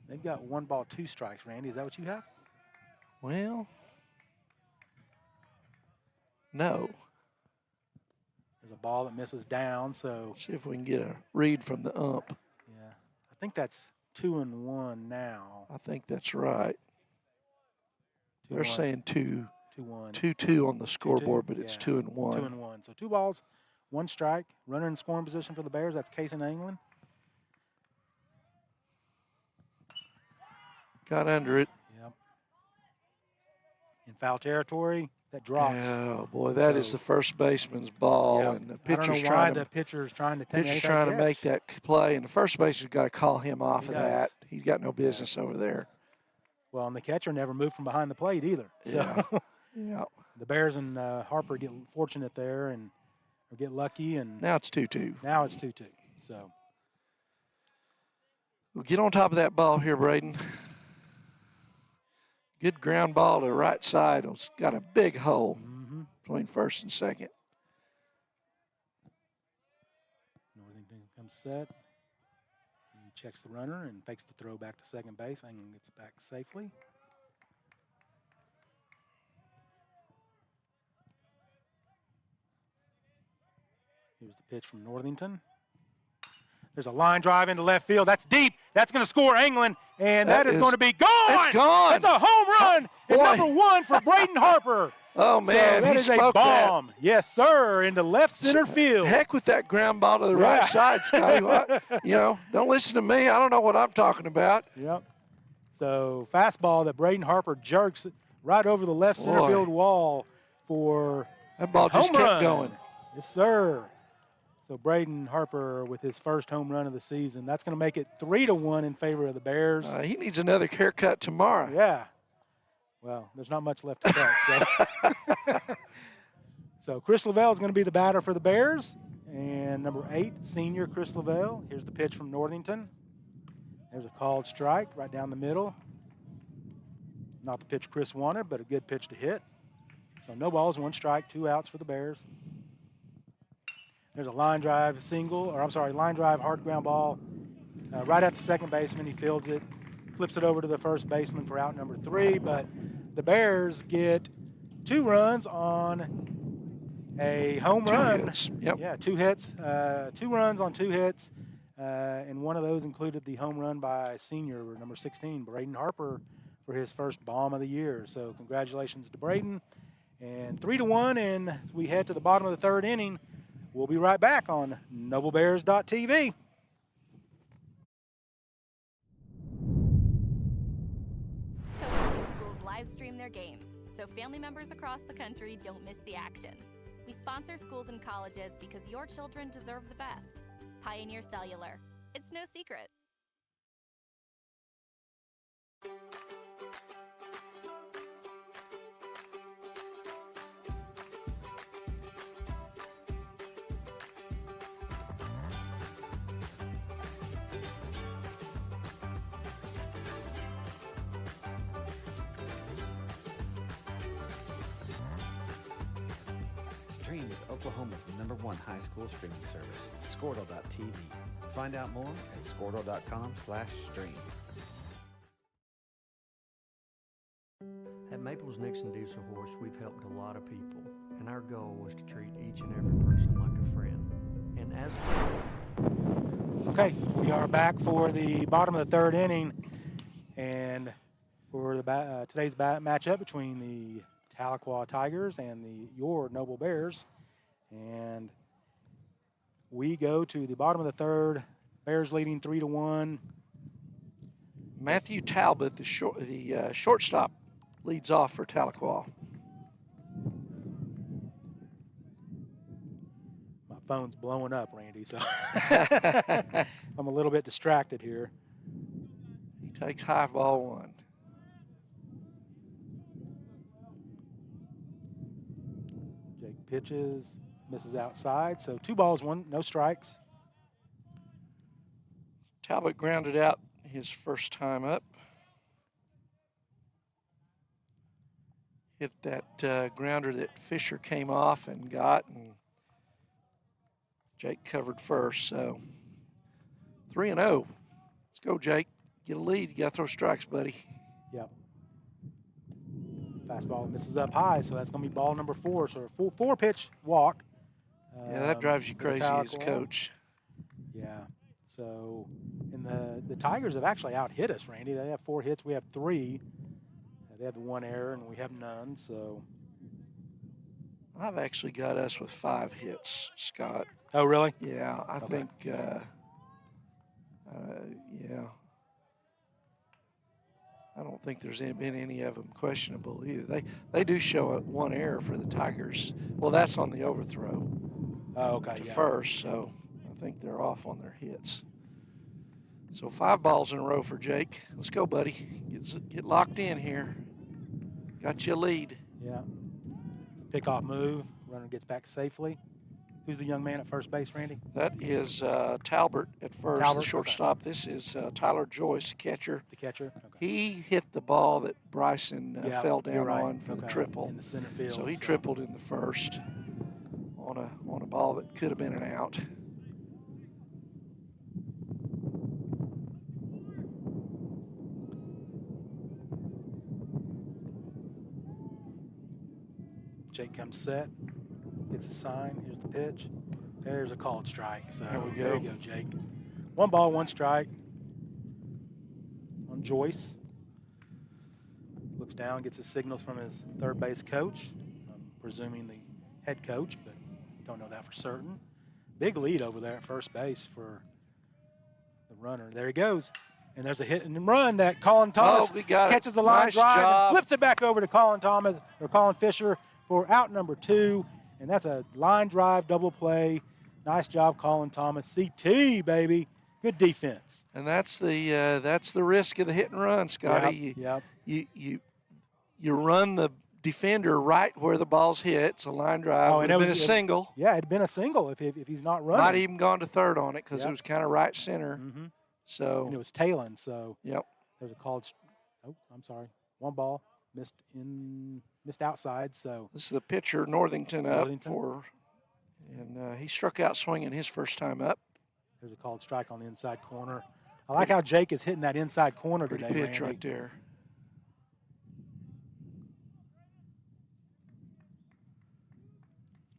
They've got 1 ball, 2 strikes, Randy. Is that what you have? Well, no. There's a ball that misses down, so. See if we can get a read from the ump. Yeah, I think that's 2-1 now. I think that's right. They're saying 2-1. 2-2 on the scoreboard, but it's 2-1. 2-1. So 2 balls, 1 strike. Runner in scoring position for the Bears. That's Case and England. Got under it. Yep. In foul territory. That drops. Oh boy, that is the first baseman's ball, and the pitcher's trying to make that play, and the first baseman's got to call him off of that. He's got no business over there. Well, and the catcher never moved from behind the plate either. So yeah. The Bears and Harper get fortunate there and get lucky, and now it's 2-2. Now it's 2-2. So we'll get on top of that ball here, Braden. Good ground ball to the right side. It's got a big hole between first and second. Northington comes set. He checks the runner and fakes the throw back to second base. England gets back safely. Here's the pitch from Northington. There's a line drive into left field. That's deep. That's going to score England, and that is going to be gone. It's gone. That's a home run. And number 1 for Braden Harper. Oh, man, so that is a bomb. That. Yes, sir, into left center field. Heck with that ground ball to the right side, Scotty. Don't listen to me. I don't know what I'm talking about. Yep. So fastball that Braden Harper jerks right over the left center field wall for that ball just kept going. Yes, sir. So Braden Harper with his first home run of the season. That's going to make it 3-1 in favor of the Bears. He needs another haircut tomorrow. Yeah. Well, there's not much left to cut. So Chris Lavelle is going to be the batter for the Bears. And number 8, senior Chris Lavelle. Here's the pitch from Northington. There's a called strike right down the middle. Not the pitch Chris wanted, but a good pitch to hit. So no balls, 1 strike, 2 outs for the Bears. There's a line drive line drive hard ground ball right at the second baseman. He fields it, flips it over to the first baseman for out number 3. But the Bears get 2 runs on a home run. Hits. Yep. Yeah, 2 hits. 2 runs on 2 hits. And one of those included the home run by senior number 16, Braden Harper, for his first bomb of the year. So congratulations to Braden. And 3-1, and as we head to the bottom of the 3rd inning, we'll be right back on NobleBears.tv. So few schools live stream their games, so family members across the country don't miss the action. We sponsor schools and colleges because your children deserve the best. Pioneer Cellular. It's no secret. Stream with Oklahoma's #1 high school streaming service, Squirtle.tv. Find out more at Squirtle.com/stream. At At Maples Nixon Diesel Horse, we've helped a lot of people, and our goal was to treat each and every person like a friend. And as Okay, we are back for the bottom of the third inning, and for the today's matchup between the Tahlequah Tigers and your Noble Bears. And we go to the bottom of the third. Bears leading 3-1. Matthew Talbot, the shortstop, leads off for Tahlequah. My phone's blowing up, Randy, so I'm a little bit distracted here. He takes high ball one. Jake pitches, misses outside, so 2 balls, 1, no strikes. Talbot grounded out his first time up. Hit that grounder that Fisher came off and got, and Jake covered first. So 3-0. Let's go, Jake. Get a lead. You got to throw strikes, buddy. Yep. Fastball misses up high, so that's going to be ball number 4. So a full 4-pitch walk. Yeah, that drives you crazy as a coach. Yeah. So, and the Tigers have actually out-hit us, Randy. They have 4 hits. We have 3. They have the 1 error, and we have none. So, I've actually got us with 5 hits, Scott. Oh, really? Yeah, I think, yeah. I don't think there's been any of them questionable either. They do show 1 error for the Tigers. Well, that's on the overthrow to first, so I think they're off on their hits. So 5 balls in a row for Jake. Let's go, buddy. Get locked in here. Got you a lead. Yeah. It's a pickoff move. Runner gets back safely. Who's the young man at first base, Randy? That is Talbot at first, the shortstop. Okay. This is Tyler Joyce, catcher. The catcher? Okay. He hit the ball that Bryson fell down on for the triple. In the center field. So he tripled in the first on a ball that could have been an out. Jake comes set, gets a sign. Here's the pitch. There's a called strike. So there we go. There you go, Jake. 1 ball, 1 strike on Joyce. Looks down, gets his signals from his third base coach. I'm presuming the head coach, but don't know that for certain. Big lead over there at first base for the runner. There he goes. And there's a hit and run that Colin Thomas catches the line drive and flips it back over to Colin Fisher for out number 2. And that's a line drive double play. Nice job, Colin Thomas. CT, baby. Good defense. And that's the risk of the hit and run, Scotty. Yep. You run the defender right where the ball's hit. It's a line drive. Oh, and it was a single. Yeah, it'd been a single if he's not running. Might even gone to third on it because it was kind of right center. Mm-hmm. So and it was tailing. So yep. There's a called. Oh, I'm sorry. 1 ball missed outside. So this is the pitcher Northington up for, and he struck out swinging his first time up. There's a called strike on the inside corner. I like how Jake is hitting that inside corner today. Randy. Pitch right there.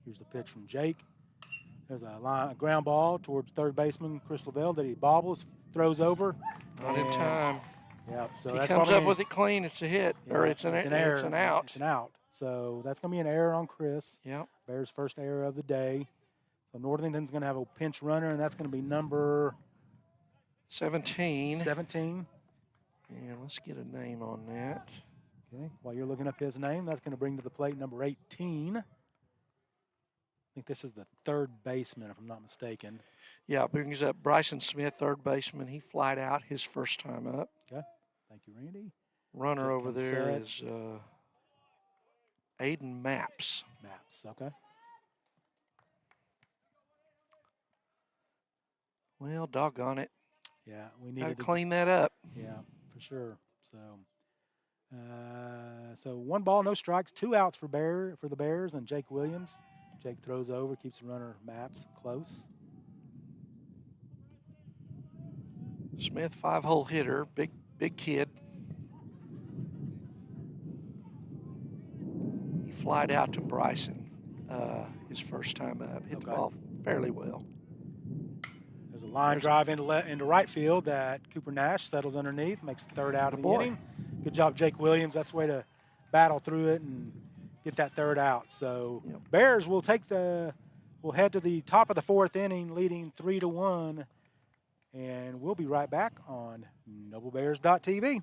Here's the pitch from Jake. There's a ground ball towards third baseman Chris Lavelle that he bobbles, throws over. Not in time. Yeah, so he that's comes up with it clean. It's a hit, or it's an error. It's an out. It's an out. So that's going to be an error on Chris. Yep. Bears' first error of the day. So Northington's going to have a pinch runner, and that's going to be number 17. 17. Yeah, let's get a name on that. Okay. While you're looking up his name, that's going to bring to the plate number 18. I think this is the third baseman, if I'm not mistaken. Yeah, brings up Bryson Smith, third baseman. He flied out his first time up. Okay. Thank you, Randy. Runner over there is Aiden Maps. Maps, okay. Well, doggone it. Yeah, we needed to clean that up. Yeah, for sure. So 1 ball, no strikes, 2 outs for the Bears and Jake Williams. Jake throws over, keeps the runner Maps close. Smith, 5-hole hitter, big kid. He flied out to Bryson his first time up. Hit the ball fairly well. There's a line drive into right field that Cooper Nash settles underneath, makes the third out of the inning. Good job, Jake Williams. That's the way to battle through it and get that third out. So Bears will we'll head to the top of the fourth inning, leading 3-1, and we'll be right back on NobleBears.tv.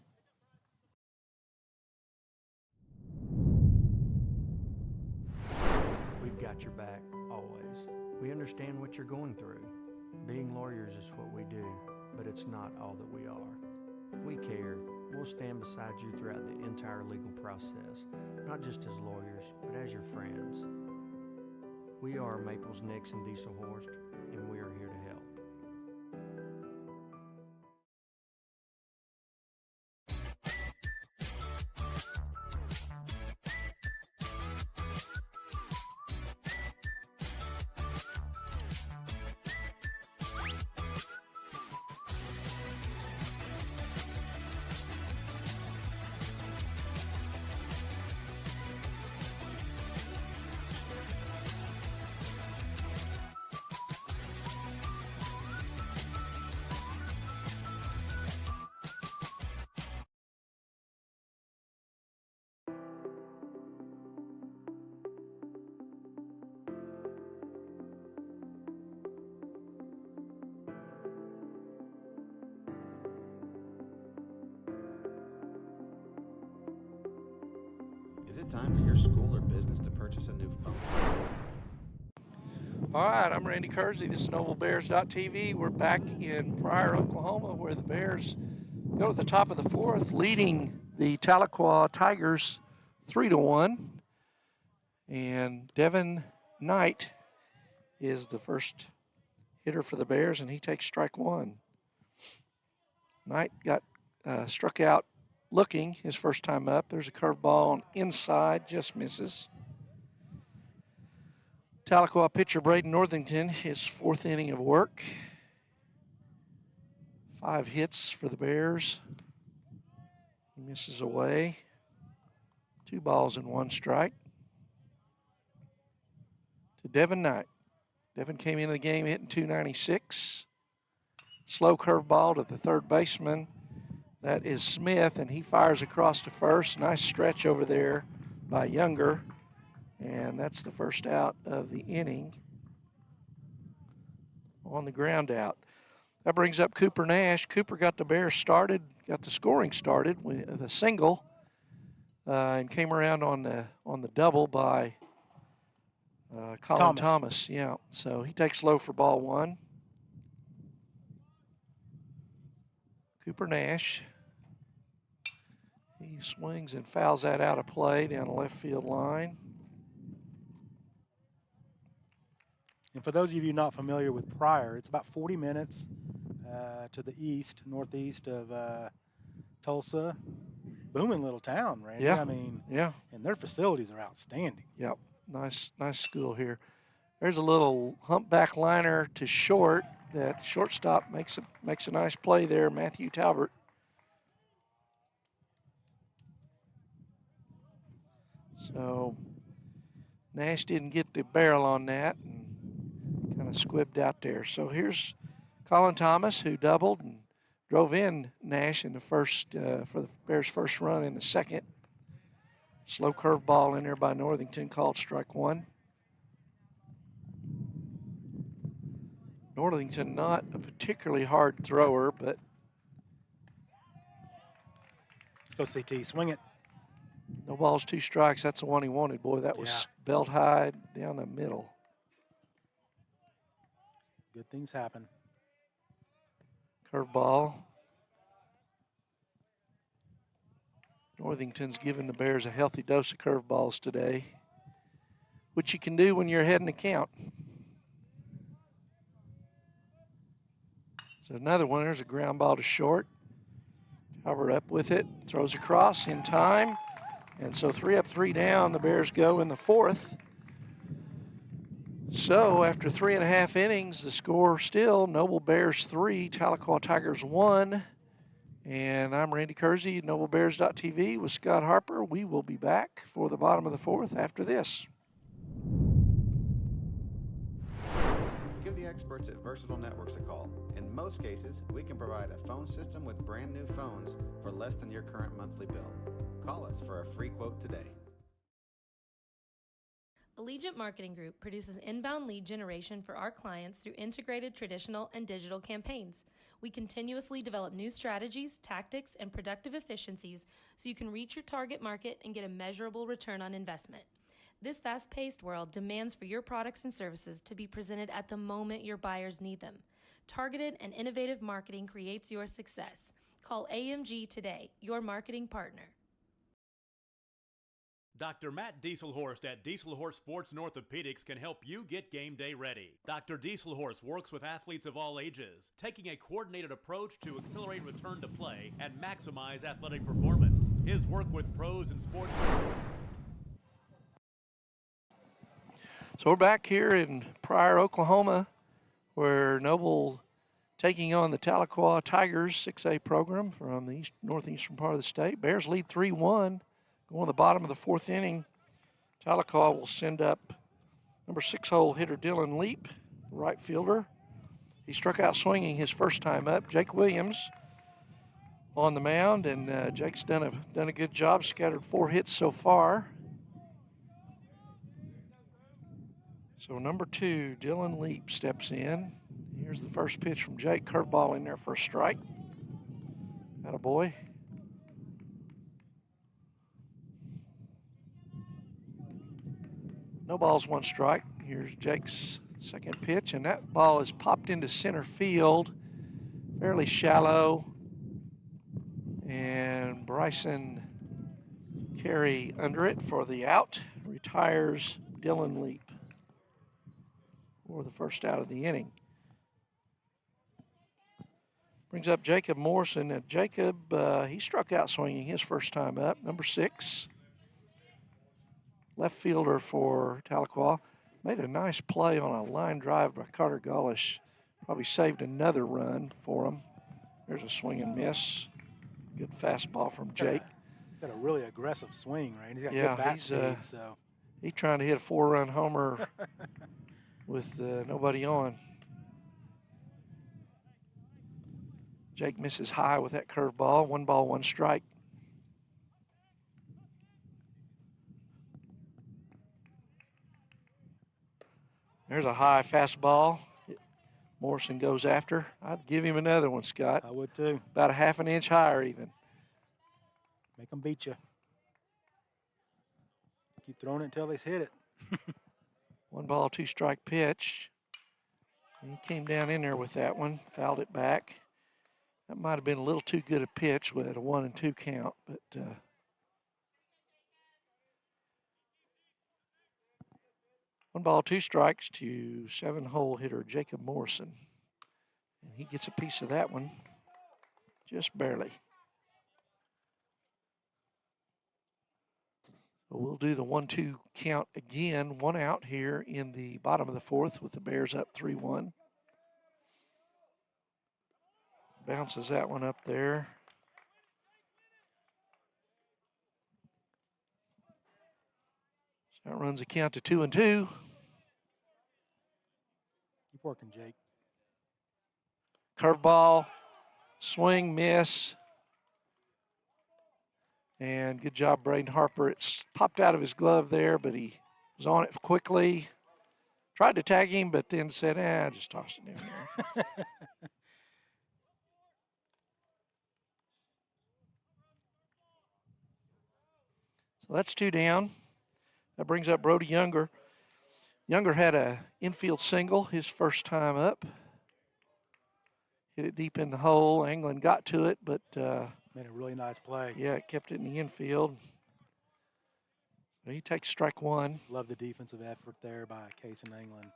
We've got your back, always. We understand what you're going through. Being lawyers is what we do, but it's not all that we are. We care. We'll stand beside you throughout the entire legal process, not just as lawyers, but as your friends. We are Maples, Nix, and Dieselhorst, and we are here to help. Is it time for your school or business to purchase a new phone? All right, I'm Randy Kersey. This is NobleBears.tv. We're back in Pryor, Oklahoma, where the Bears go to the top of the fourth, leading the Tahlequah Tigers 3-1. And Devin Knight is the first hitter for the Bears, and he takes strike one. Knight got struck out looking his first time up. There's a curveball on inside, just misses. Tahlequah pitcher Braden Northington, his fourth inning of work. 5 hits for the Bears. He misses away. 2 balls and 1 strike. To Devin Knight. Devin came into the game hitting .296. Slow curveball to the third baseman. That is Smith, and he fires across to first. Nice stretch over there by Younger. And that's the first out of the inning on the ground out. That brings up Cooper Nash. Cooper got the Bears started, got the scoring started with a single, and came around on the double by Colin Thomas. Yeah, so he takes low for ball one. Cooper Nash. He swings and fouls that out of play down the left field line. And for those of you not familiar with Pryor, it's about 40 minutes to the northeast of Tulsa. Booming little town, Randy. Yeah. I mean, yeah. And their facilities are outstanding. Yep. Nice school here. There's a little humpback liner to short. That shortstop makes a nice play there, Matthew Talbert. So Nash didn't get the barrel on that and kind of squibbed out there. So here's Colin Thomas, who doubled and drove in Nash in the first for the Bears' first run in the second. Slow curveball in there by Northington, called strike one. Northington not a particularly hard thrower, but let's go CT, swing it. No balls, 2 strikes. That's the one he wanted. Boy, that was belt high down the middle. Good things happen. Curveball. Northington's given the Bears a healthy dose of curveballs today, which you can do when you're ahead in the count. So another one, there's a ground ball to short. Talbert up with it, throws across in time. And so 3 up, 3 down, the Bears go in the fourth. So after 3.5 innings, the score still Noble Bears 3, Tahlequah Tigers 1. And I'm Randy Kersey, NobleBears.tv with Scott Harper. We will be back for the bottom of the fourth after this. Give the experts at Versatile Networks a call. In most cases, we can provide a phone system with brand new phones for less than your current monthly bill. Call us for a free quote today. Allegiant Marketing Group produces inbound lead generation for our clients through integrated traditional and digital campaigns. We continuously develop new strategies, tactics, and productive efficiencies so you can reach your target market and get a measurable return on investment. This fast-paced world demands for your products and services to be presented at the moment your buyers need them. Targeted and innovative marketing creates your success. Call AMG today, your marketing partner. Dr. Matt Dieselhorst at Dieselhorst Sports and Orthopedics can help you get game day ready. Dr. Dieselhorst works with athletes of all ages, taking a coordinated approach to accelerate return to play and maximize athletic performance. His work with pros and sports. So we're back here in Pryor, Oklahoma, where Noble taking on the Tahlequah Tigers 6A program from the northeastern part of the state. Bears lead 3-1. Going to the bottom of the fourth inning, Tahlequah will send up number 6-hole hitter Dylan Leap, right fielder. He struck out swinging his first time up. Jake Williams on the mound, and Jake's done a good job. Scattered 4 hits so far. So number 2, Dylan Leap steps in. Here's the first pitch from Jake. Curveball in there for a strike. Attaboy. No balls, 1 strike. Here's Jake's second pitch, and that ball is popped into center field, fairly shallow. And Bryson Carey under it for the out. Retires Dylan Leap for the first out of the inning. Brings up Jacob Morrison. And Jacob, he struck out swinging his first time up, number 6. Left fielder for Tahlequah. Made a nice play on a line drive by Carter Gullish. Probably saved another run for him. There's a swing and miss. Good fastball from Jake. Got a really aggressive swing, right? He's got Yeah, good bat he's speed, so. He's trying to hit a 4-run homer with nobody on. Jake misses high with that curveball. 1 ball, 1 strike. There's a high fastball. Morrison goes after. I'd give him another one, Scott. I would too. About a half an inch higher even. Make them beat you. Keep throwing it until they hit it. 1 ball, 2 strike pitch. He came down in there with that one, fouled it back. That might have been a little too good a pitch with a 1-2 count, but 1 ball, 2 strikes to 7-hole hitter Jacob Morrison. And he gets a piece of that one, just barely. So we'll do the 1-2 count again, 1 out here in the bottom of the fourth with the Bears up 3-1. Bounces that one up there. So that runs the count to 2-2. Keep working, Jake. Curveball, swing, miss. And good job, Braden Harper. It's popped out of his glove there, but he was on it quickly. Tried to tag him, but then said, just toss it down there. So that's 2 down. That brings up Brody Younger. Younger had a infield single his first time up. Hit it deep in the hole. Anglin got to it, but made a really nice play. Yeah, it kept it in the infield. So he takes strike 1. Love the defensive effort there by Case and England.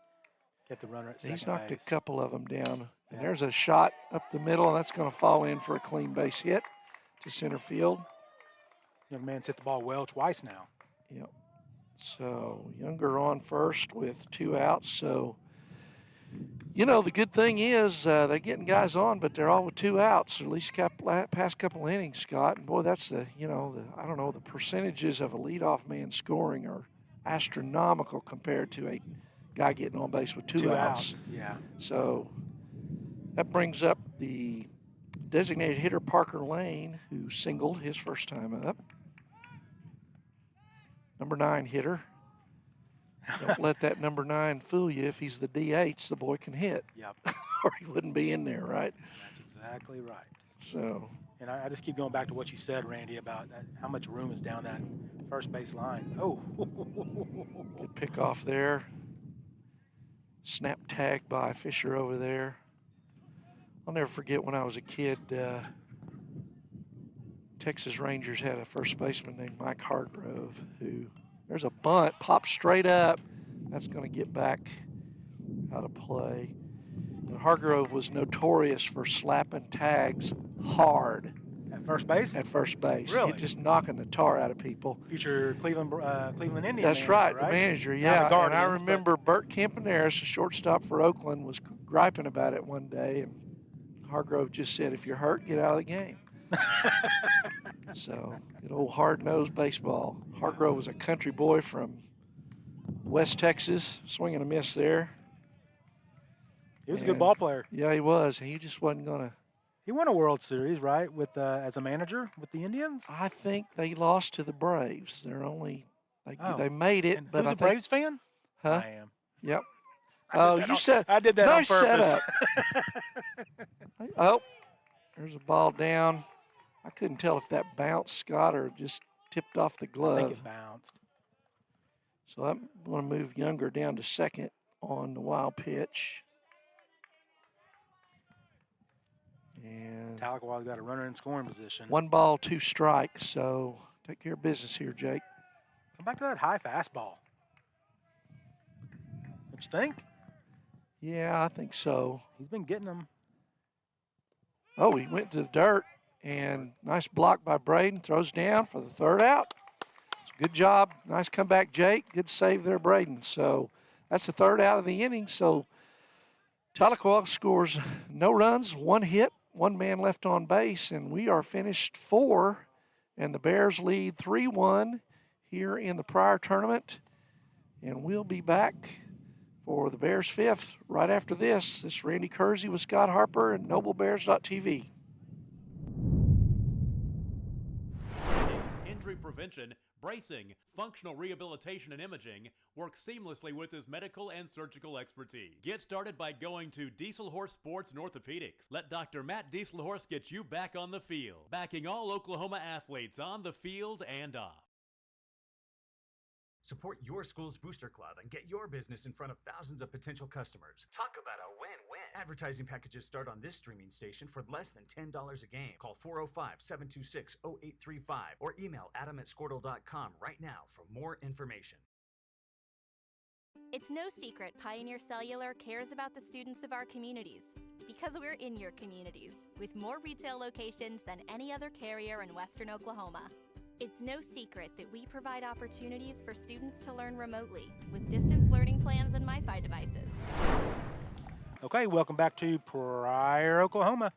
Kept the runner at second He's knocked base. a couple of them down. And there's a shot up the middle, and that's going to fall in for a clean base hit to center field. Young man's hit the ball well twice now. Yep. So Younger on first with 2 outs. So You know, the good thing is they're getting guys on, but they're all with 2 outs, at least past couple innings, Scott. And boy, that's I don't know, the percentages of a leadoff man scoring are astronomical compared to a guy getting on base with 2 outs. Yeah. So that brings up the designated hitter Parker Lane, who singled his first time up. Number 9 hitter. Don't let that number 9 fool you. If he's the DH, the boy can hit. Yep. Or he wouldn't be in there, right? That's exactly right. So. And I just keep going back to what you said, Randy, about how much room is down that first base line. Oh. Good pick off there. Snap tag by Fisher over there. I'll never forget when I was a kid, Texas Rangers had a first baseman named Mike Hargrove who, there's a bunt, pops straight up. That's going to get back out of play. And Hargrove was notorious for slapping tags hard. At first base? At first base. Really? Just knocking the tar out of people. Future Cleveland Indians. That's manager, right, right, the manager, yeah. Guardians, and I remember Bert Campaneris, the shortstop for Oakland, was griping about it one day, and Hargrove just said, if you're hurt, get out of the game. So, good old hard-nosed baseball. Hargrove was a country boy from West Texas, swinging a miss there. He was a good ball player. Yeah, he was. He just wasn't going to. He won a World Series, right, with as a manager with the Indians? I think they lost to the Braves. They're only they made it, and but who's I a think, Braves fan? Huh? I am. Yep. I did that nice on purpose. setup. Oh, there's a ball down. I couldn't tell if that bounced, Scott, or just tipped off the glove. I think it bounced. So I'm going to move Younger down to second on the wild pitch. And Tahlequah's got a runner in scoring position. 1 ball, 2 strikes. So take care of business here, Jake. Come back to that high fastball. Don't you think? Yeah, I think so. He's been getting them. Oh, he went to the dirt, and nice block by Braden. Throws down for the 3rd out. Good job. Nice comeback, Jake. Good save there, Braden. So that's the 3rd out of the inning. So Tahlequah scores no runs, 1 hit, 1 man left on base, and we are finished 4, and the Bears lead 3-1 here in the prior tournament. And we'll be back for the Bears' 5th right after this. This is Randy Kersey with Scott Harper and NobleBears.tv. Injury prevention, bracing, functional rehabilitation, and imaging work seamlessly with his medical and surgical expertise. Get started by going to Dieselhorse Sports and Orthopedics. Let Dr. Matt Dieselhorse get you back on the field, backing all Oklahoma athletes on the field and off. Support your school's booster club and get your business in front of thousands of potential customers. Talk about a win-win. Advertising packages start on this streaming station for less than $10 a game. Call 405-726-0835 or email adam@squirtle.com right now for more information. It's no secret Pioneer Cellular cares about the students of our communities because we're in your communities with more retail locations than any other carrier in Western Oklahoma. It's no secret that we provide opportunities for students to learn remotely with distance learning plans and MiFi devices. Okay, welcome back to Pryor, Oklahoma.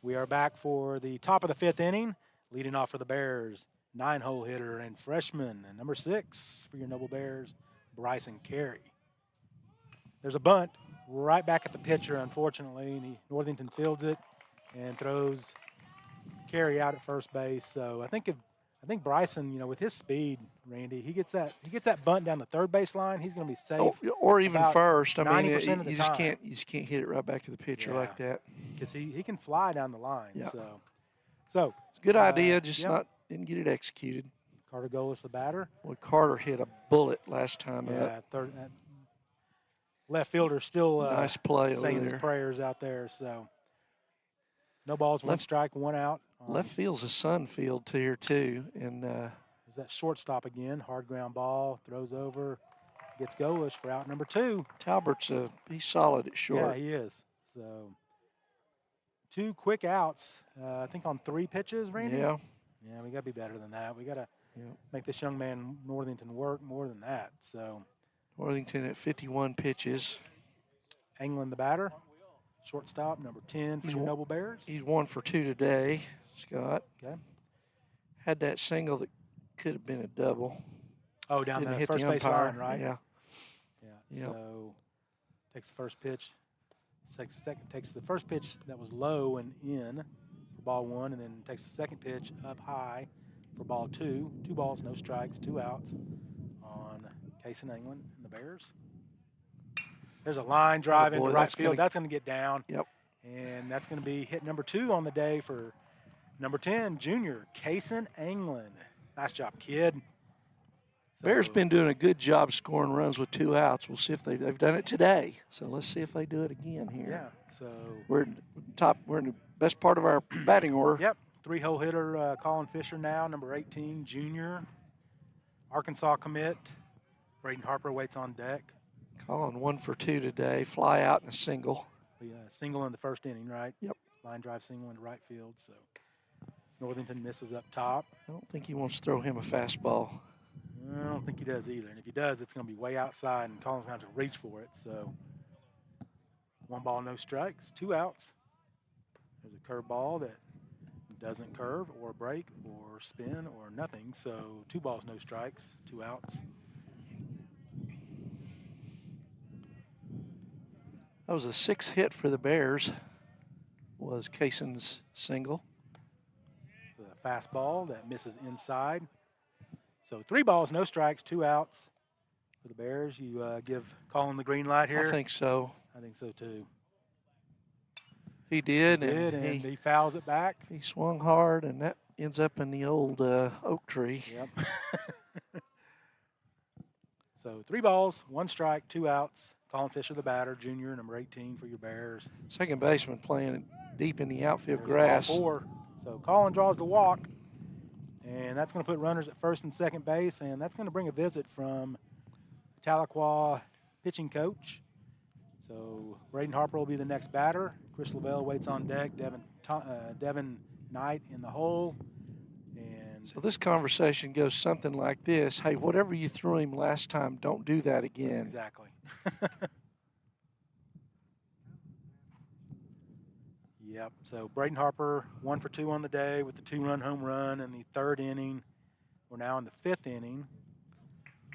We are back for the top of the 5th inning. Leading off for the Bears, 9-hole hitter and freshman, and number 6 for your Noble Bears, Bryson Carey. There's a bunt right back at the pitcher, unfortunately, and Northington fields it and throws Carey out at first base. So I think Bryson, with his speed, Randy, he gets that bunt down the 3rd base line. He's going to be safe. Or even first. I mean, 90% of the you time. just can't hit it right back to the pitcher like that. Because he can fly down the line. Yeah. So it's a good idea, just didn't get it executed. Carter Golis, the batter. Well, Carter hit a bullet last time up. Left fielder still nice play saying over his there. prayers out there. So no balls, 1 strike, 1 out. Left field's a sun field here too, and there's that shortstop again. Hard ground ball, throws over, gets Golish for out number 2. Talbert's he's solid at short. Yeah, he is. So 2 quick outs, I think on 3 pitches, Randy. Yeah. Yeah, we got to be better than that. We got to make this young man Northington work more than that. So Northington at 51 pitches. England, the batter. Shortstop, number 10 for your Noble Bears. He's 1 for 2 today, Scott. Okay. Had that single that could have been a double. Oh, down Didn't the hit first the base umpire. line, right? Yeah. Yeah. Yep. So takes the first pitch. Takes the first pitch that was low and in for ball 1, and then takes the second pitch up high for ball 2. 2 balls, no strikes, 2 outs on Case and England and the Bears. There's a line drive into right field. That's going to get down. Yep. And that's going to be hit number 2 on the day for number 10, junior, Cason England. Nice job, kid. So, Bears been doing a good job scoring runs with 2 outs. We'll see if they've done it today. So let's see if they do it again here. Yeah. So we're in the best part of our batting order. Yep. 3-hole hitter Colin Fisher now, number 18, junior. Arkansas commit. Braden Harper waits on deck. Colin 1 for 2 today. Fly out and a single. Single in the first inning, right? Yep. Line drive single into right field. So Northington misses up top. I don't think he wants to throw him a fastball. I don't think he does either. And if he does, it's going to be way outside, and Colin's going to have to reach for it. So 1 ball, no strikes, 2 outs. There's a curveball that doesn't curve or break or spin or nothing. So 2 balls, no strikes, 2 outs. That was the 6th hit for the Bears, was Cason's single. So a fastball that misses inside. So 3 balls, no strikes, 2 outs for the Bears. You give Colin the green light here? I think so. I think so too. He did, and he fouls it back. He swung hard, and that ends up in the old oak tree. Yep. So 3 balls, 1 strike, 2 outs. Colin Fisher, the batter, junior, number 18 for your Bears. Second baseman playing deep in the outfield There's grass. ball 4. So Colin draws the walk, and that's going to put runners at first and second base, and that's going to bring a visit from Tahlequah pitching coach. So Braden Harper will be the next batter. Chris Lavelle waits on deck. Devin Knight in the hole. And so this conversation goes something like this. Hey, whatever you threw him last time, don't do that again. Exactly. Yep. So Braden Harper 1 for 2 on the day with the 2-run home run in the 3rd inning. We're now in the 5th inning.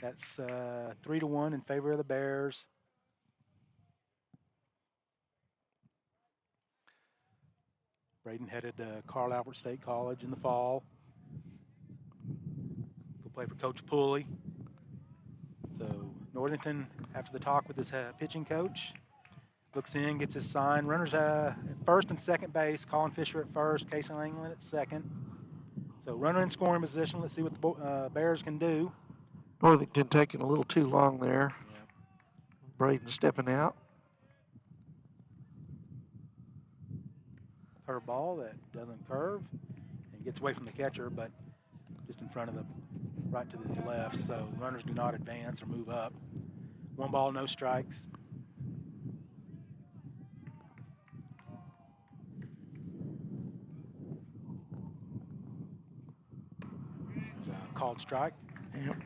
That's 3-1 in favor of the Bears. Braden headed to Carl Albert State College in the fall. He'll play for Coach Pulley. So Northington, after the talk with his pitching coach, looks in, gets his sign. Runners at first and second base. Colin Fisher at first, Cason England at second. So runner in scoring position. Let's see what the Bears can do. Northington taking a little too long there. Yep. Braden stepping out. Curveball that doesn't curve and gets away from the catcher, but just in front of the right to his left. So the runners do not advance or move up. 1 ball, no strikes. There's a called strike. Yep.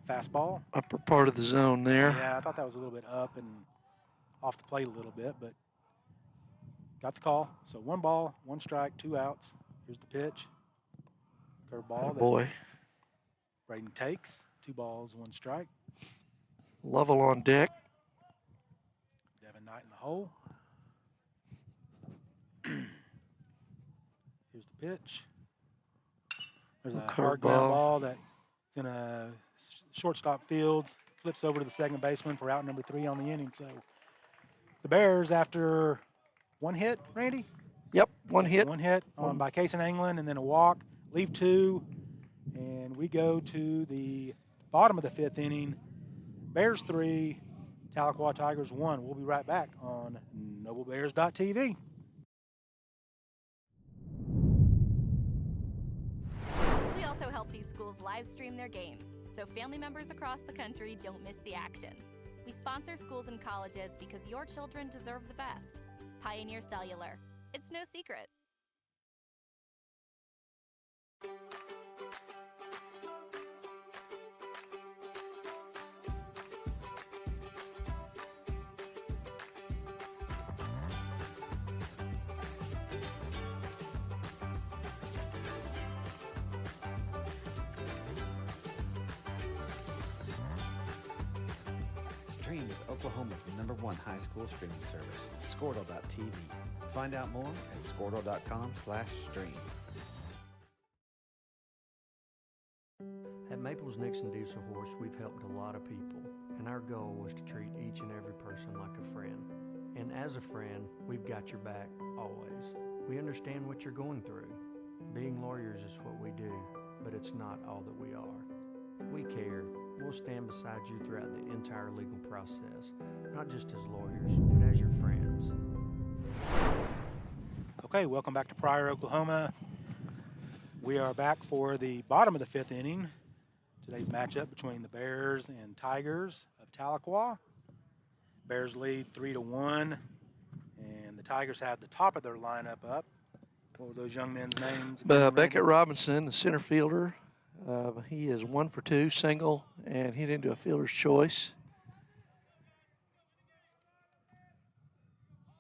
Fastball. Upper part of the zone there. Yeah, I thought that was a little bit up and off the plate a little bit, but got the call. So 1 ball, 1 strike, 2 outs. Here's the pitch. Curveball. Boy. Braden takes. 2 balls, 1 strike. Lovell on deck. Devin Knight in the hole. Here's the pitch. There's a hard ground ball that's going to shortstop fields. Flips over to the second baseman for out number 3 on the inning. So the Bears, after 1 hit, Randy? Yep, 1 hit. 1 hit by Cason England, and then a walk. Leave 2, and we go to the bottom of the 5th inning. Bears 3, Tahlequah Tigers 1. We'll be right back on NobleBears.tv. We also help these schools live stream their games, so family members across the country don't miss the action. We sponsor schools and colleges because your children deserve the best. Pioneer Cellular. It's no secret. Oklahoma's #1 high school streaming service, Squirtle.tv. Find out more at squirtle.com/stream. At Maples Nixon Diesel Horse, we've helped a lot of people, and our goal was to treat each and every person like a friend. And as a friend, we've got your back always. We understand what you're going through. Being lawyers is what we do, but it's not all that we are. We care. We'll stand beside you throughout the entire legal process, not just as lawyers, but as your friends. Okay, welcome back to Pryor, Oklahoma. We are back for the bottom of the 5th inning. Today's matchup between the Bears and Tigers of Tahlequah. Bears lead 3-1, and the Tigers have the top of their lineup up. What were those young men's names? Beckett Robinson, the center fielder. He is 1 for 2, single, and hit into a fielder's choice.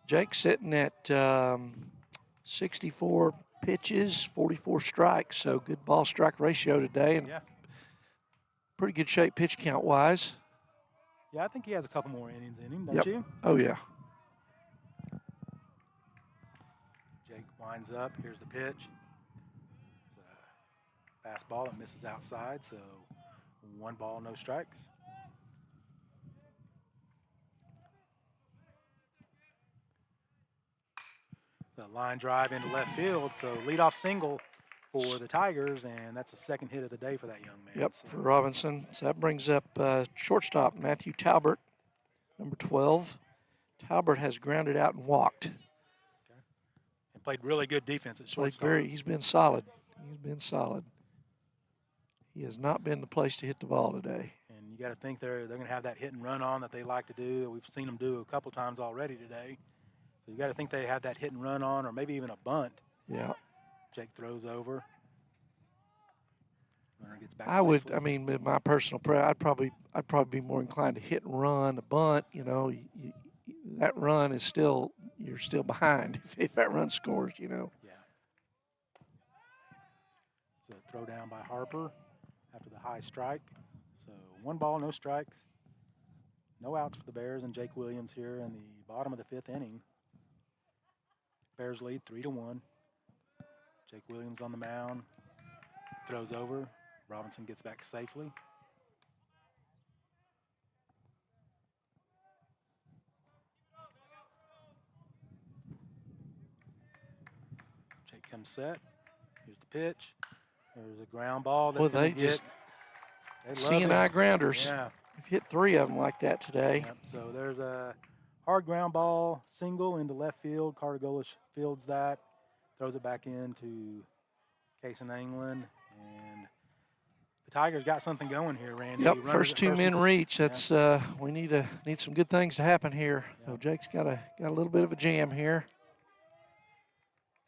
Jake sitting at 64 pitches, 44 strikes, so good ball strike ratio today, and pretty good shape pitch count wise. Yeah, I think he has a couple more innings in him, don't you? Oh, yeah. Jake winds up. Here's the pitch. Fastball that misses outside, so 1 ball, no strikes. The line drive into left field, so leadoff single for the Tigers, and that's the 2nd hit of the day for that young man. Yep, for Robinson. So that brings up shortstop Matthew Talbert, number 12. Talbert has grounded out and walked. Okay. And played really good defense at shortstop. He's been solid. He's been solid. He has not been the place to hit the ball today. And you got to think they're going to have that hit and run on that they like to do. We've seen them do a couple times already today. So you got to think they have that hit and run on, or maybe even a bunt. Yeah. Jake throws over. Runner gets back. I mean, with my personal prayer, I'd probably be more inclined to hit and run, a bunt. You know, that run is still, you're still behind if that run scores. You know. Yeah. So throw down by Harper after the high strike. So 1 ball, no strikes, no outs for the Bears and Jake Williams here in the bottom of the 5th inning. Bears lead 3-1. Jake Williams on the mound, throws over. Robinson gets back safely. Jake comes set. Here's the pitch. There's a ground ball. That's Well, they just CNI grounders. Yeah. We've hit 3 of them like that today. Yep. So there's a hard ground ball, single into left field. Cartagolis fields that, throws it back into Case in England, and the Tigers got something going here, Randy. Yep, Runners first at 2 men and- reach. That's we need some good things to happen here. Yeah. So Jake's got a little bit of a jam here.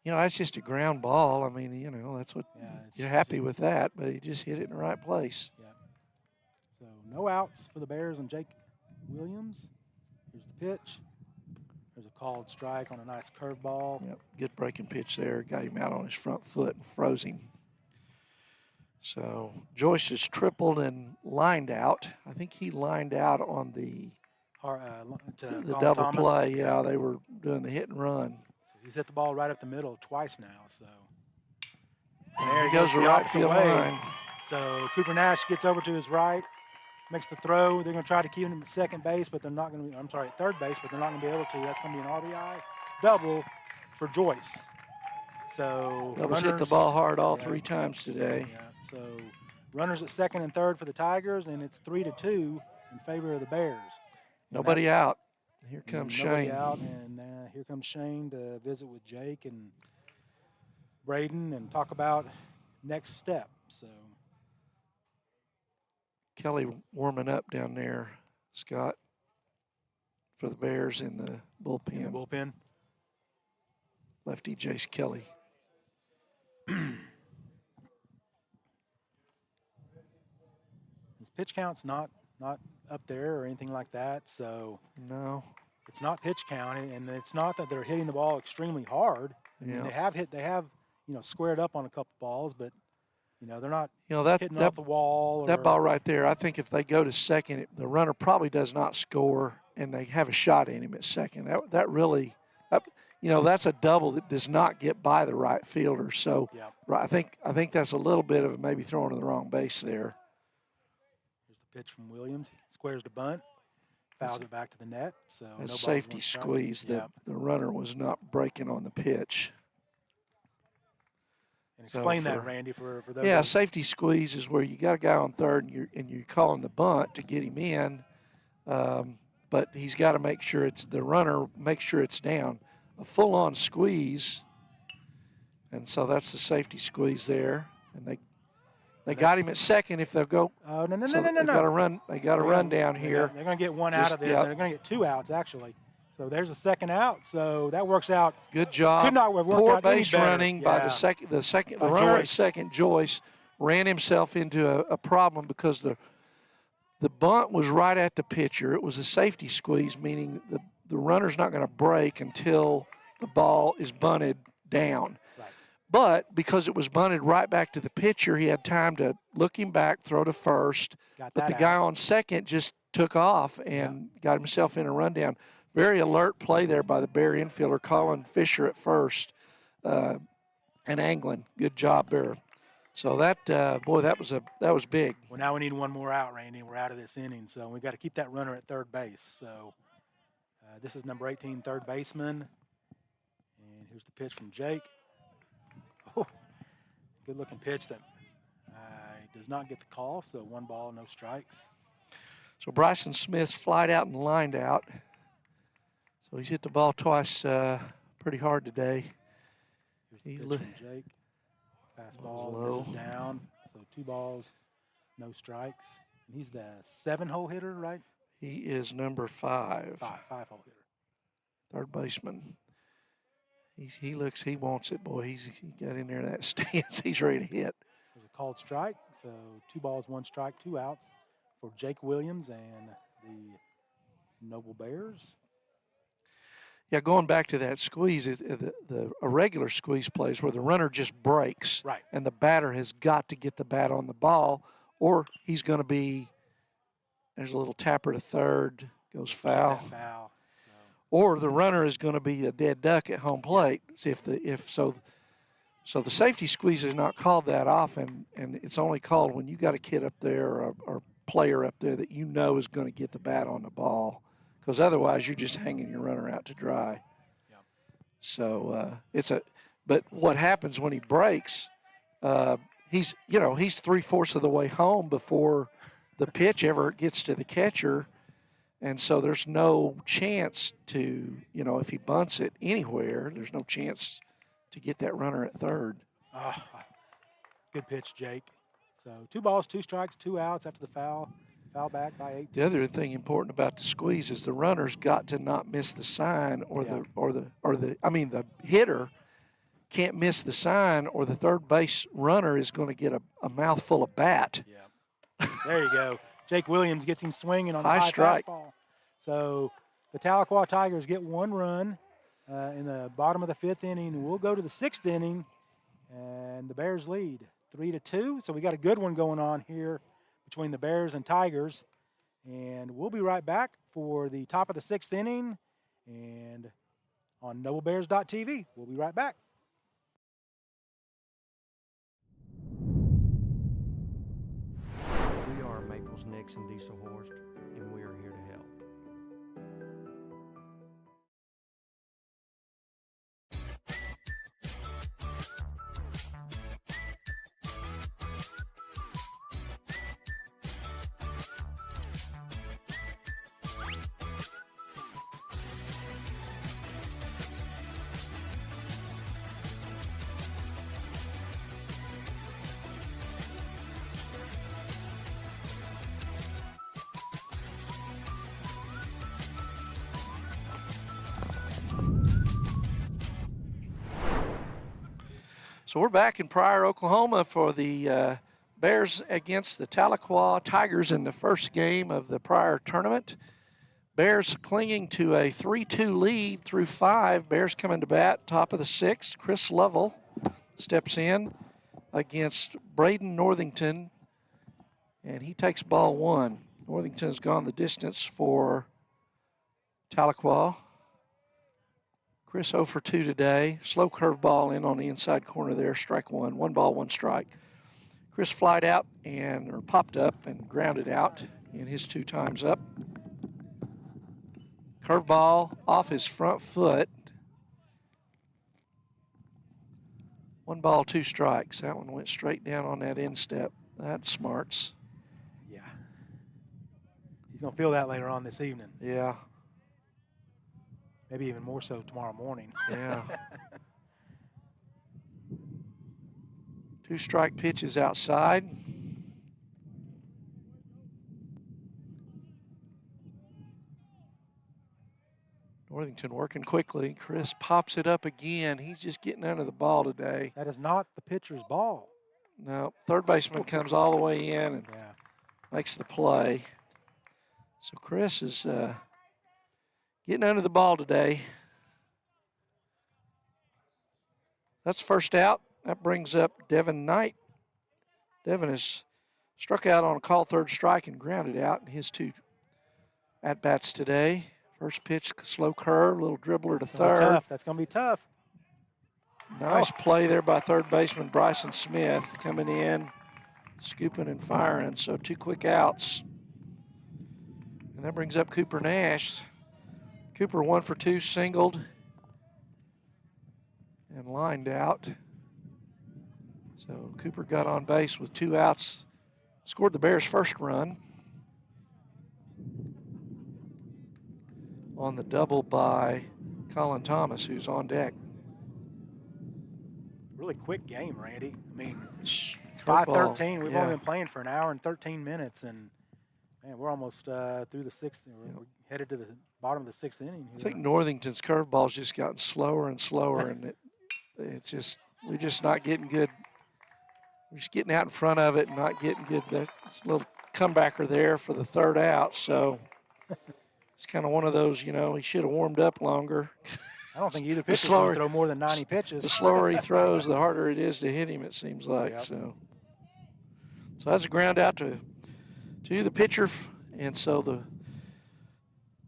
You know, that's just a ground ball. I mean, you know, that's what you're happy with that, but he just hit it in the right place. Yeah. So no outs for the Bears and Jake Williams. Here's the pitch. There's a called strike on a nice curveball. Yep, good breaking pitch there. Got him out on his front foot and froze him. So Joyce has tripled and lined out. I think he lined out on the double Thomas. play. Yeah, they were doing the hit and run. So he's hit the ball right up the middle twice now. So And there he goes the right opposite field way. line. So Cooper Nash gets over to his right, makes the throw. They're going to try to keep him at second base, but they're not going to. I'm sorry, at third base, but they're not going to be able to. That's going to be an RBI double for Joyce. So Doubles hit the runners- ball hard all 3 times today. Yeah. So runners at second and third for the Tigers, and it's 3-2 in favor of the Bears. And Nobody that's- out. Here comes nobody Shane. out, and here comes Shane to visit with Jake and Braden and talk about next step. So Kelly warming up down there, Scott, for the Bears in the bullpen. in the bullpen. Lefty Jace Kelly. His pitch count's not up there or anything like that, so No. it's not pitch count, and it's not that they're hitting the ball extremely hard. I mean, Yeah. they have squared up on a couple balls, but they're not You know, that hitting off the wall. that or- ball right there, I think if they go to second, the runner probably does not score. and they have a shot at him at second. That really, that's a double that does not get by the right fielder. So Yeah. I think that's a little bit of maybe throwing to the wrong base there. Here's the pitch from Williams. Squares the bunt. Fouls it back to the net. So A no balls, safety one strike. squeeze. Yeah. The runner was not breaking on the pitch. And explain So that, Randy, for those. Yeah, who- safety squeeze is where you got a guy on third and you're calling the bunt to get him in, but he's got to make sure it's the runner. Make sure it's down. A full-on squeeze, and so that's the safety squeeze there. And they got him at second. If they'll go, Oh no. They got to run. They got to run down here. They're going to get one out of this, Yep. and they're going to get 2 outs actually. So there's a second out. So that works out. Good job. Could not have worked Poor out any base better. running by Yeah. the By runner at Joyce. second. Joyce ran himself into a problem because the bunt was right at the pitcher. It was a safety squeeze, meaning the runner's not going to break until the ball is bunted down. Right. But because it was bunted right back to the pitcher, he had time to look him back, throw to first. Got But that the out. guy on second just took off and got himself in a rundown. Very alert play there by the Bear infielder, Colin Fisher at first, and Anglin. Good job, Bear. So that that was big. Well, now we need one more out, Randy. We're out of this inning, so we've got to keep that runner at third base. So this is number 18, third baseman. And here's the pitch from Jake. Oh, good-looking pitch that does not get the call, so 1 ball, no strikes. So Bryson Smith's flied out and lined out. So he's hit the ball twice pretty hard today. Here's the He pitch li- from Jake. Fastball, low. misses down. So 2 balls, no strikes. And he's the 7-hole hitter, right? He is number 5. 5-hole hitter. Third baseman. He wants it, boy. He got in there in that stance. He's ready to hit. There's a called strike. So 2 balls, 1 strike, 2 outs for Jake Williams and the Noble Bears. Yeah, going back to that squeeze, a regular squeeze plays where the runner just breaks. Right. And the batter has got to get the bat on the ball, or he's going to be, there's a little tapper to third, goes foul. That foul. Or the runner is going to be a dead duck at home plate. So the safety squeeze is not called that often, and it's only called when you got a kid up there or player up there that you know is going to get the bat on the ball, because otherwise you're just hanging your runner out to dry. Yeah. So but what happens when he breaks? He's 3/4 of the way home before the pitch ever gets to the catcher. And so there's no chance to, if he bunts it anywhere, there's no chance to get that runner at third. Good pitch, Jake. So 2 balls, 2 strikes, 2 outs after the foul. Foul back by 18. The other thing important about the squeeze is the runner's got to not miss the sign, the hitter can't miss the sign, or the third base runner is going to get a mouthful of bat. Yeah. There you go. Jake Williams gets him swinging on the High high strike. fastball. So the Tahlequah Tigers get 1 run in the bottom of the 5th inning. We'll go to the 6th inning, and the Bears lead 3-2. So we got a good one going on here between the Bears and Tigers. And we'll be right back for the top of the 6th inning and on NobleBears.tv. We'll be right back. We are Maples, Nix, and Diesel Horst, and we are here to help. So we're back in Pryor, Oklahoma for the Bears against the Tahlequah Tigers in the first game of the Pryor tournament. Bears clinging to a 3-2 lead through 5. Bears coming to bat, top of the 6th. Chris Lovell steps in against Braden Northington, and he takes ball 1. Northington's gone the distance for Tahlequah. Chris 0 for 2 today. Slow curve ball in on the inside corner there. Strike one. 1 ball, 1 strike. Chris flied out or popped up and grounded out in his 2 times up. Curve ball off his front foot. 1 ball, 2 strikes. That one went straight down on that instep. That's smarts. Yeah. He's going to feel that later on this evening. Yeah. Maybe even more so tomorrow morning. Yeah. 2 strike pitches outside. Northington working quickly. Chris pops it up again. He's just getting under the ball today. That is not the pitcher's ball. No, third baseman comes all the way in and makes the play. So Chris is getting under the ball today. That's first out. That brings up Devin Knight. Devin has struck out on a call third strike and grounded out in his 2 at-bats today. First pitch, slow curve, little dribbler to third. Tough. That's going to be tough. Nice play there by third baseman Bryson Smith coming in, scooping and firing. So 2 quick outs. And that brings up Cooper Nash. Cooper 1 for 2, singled and lined out. So Cooper got on base with 2 outs, scored the Bears' first run on the double by Colin Thomas, who's on deck. Really quick game, Randy. I mean, it's Football, 5:13. We've only been playing for an hour and 13 minutes, and man, we're almost through the 6th. We're headed to the bottom of the 6th inning here. I think Northington's curveball's just gotten slower and slower, and it's just we're just not getting good. We're just getting out in front of it and not getting good. That little comebacker there for the third out. So it's kind of one of those, he should have warmed up longer. I don't think either pitcher can throw more than 90 pitches. The slower he throws, the harder it is to hit him, it seems like. Yep. So that's a ground out to the pitcher. And so the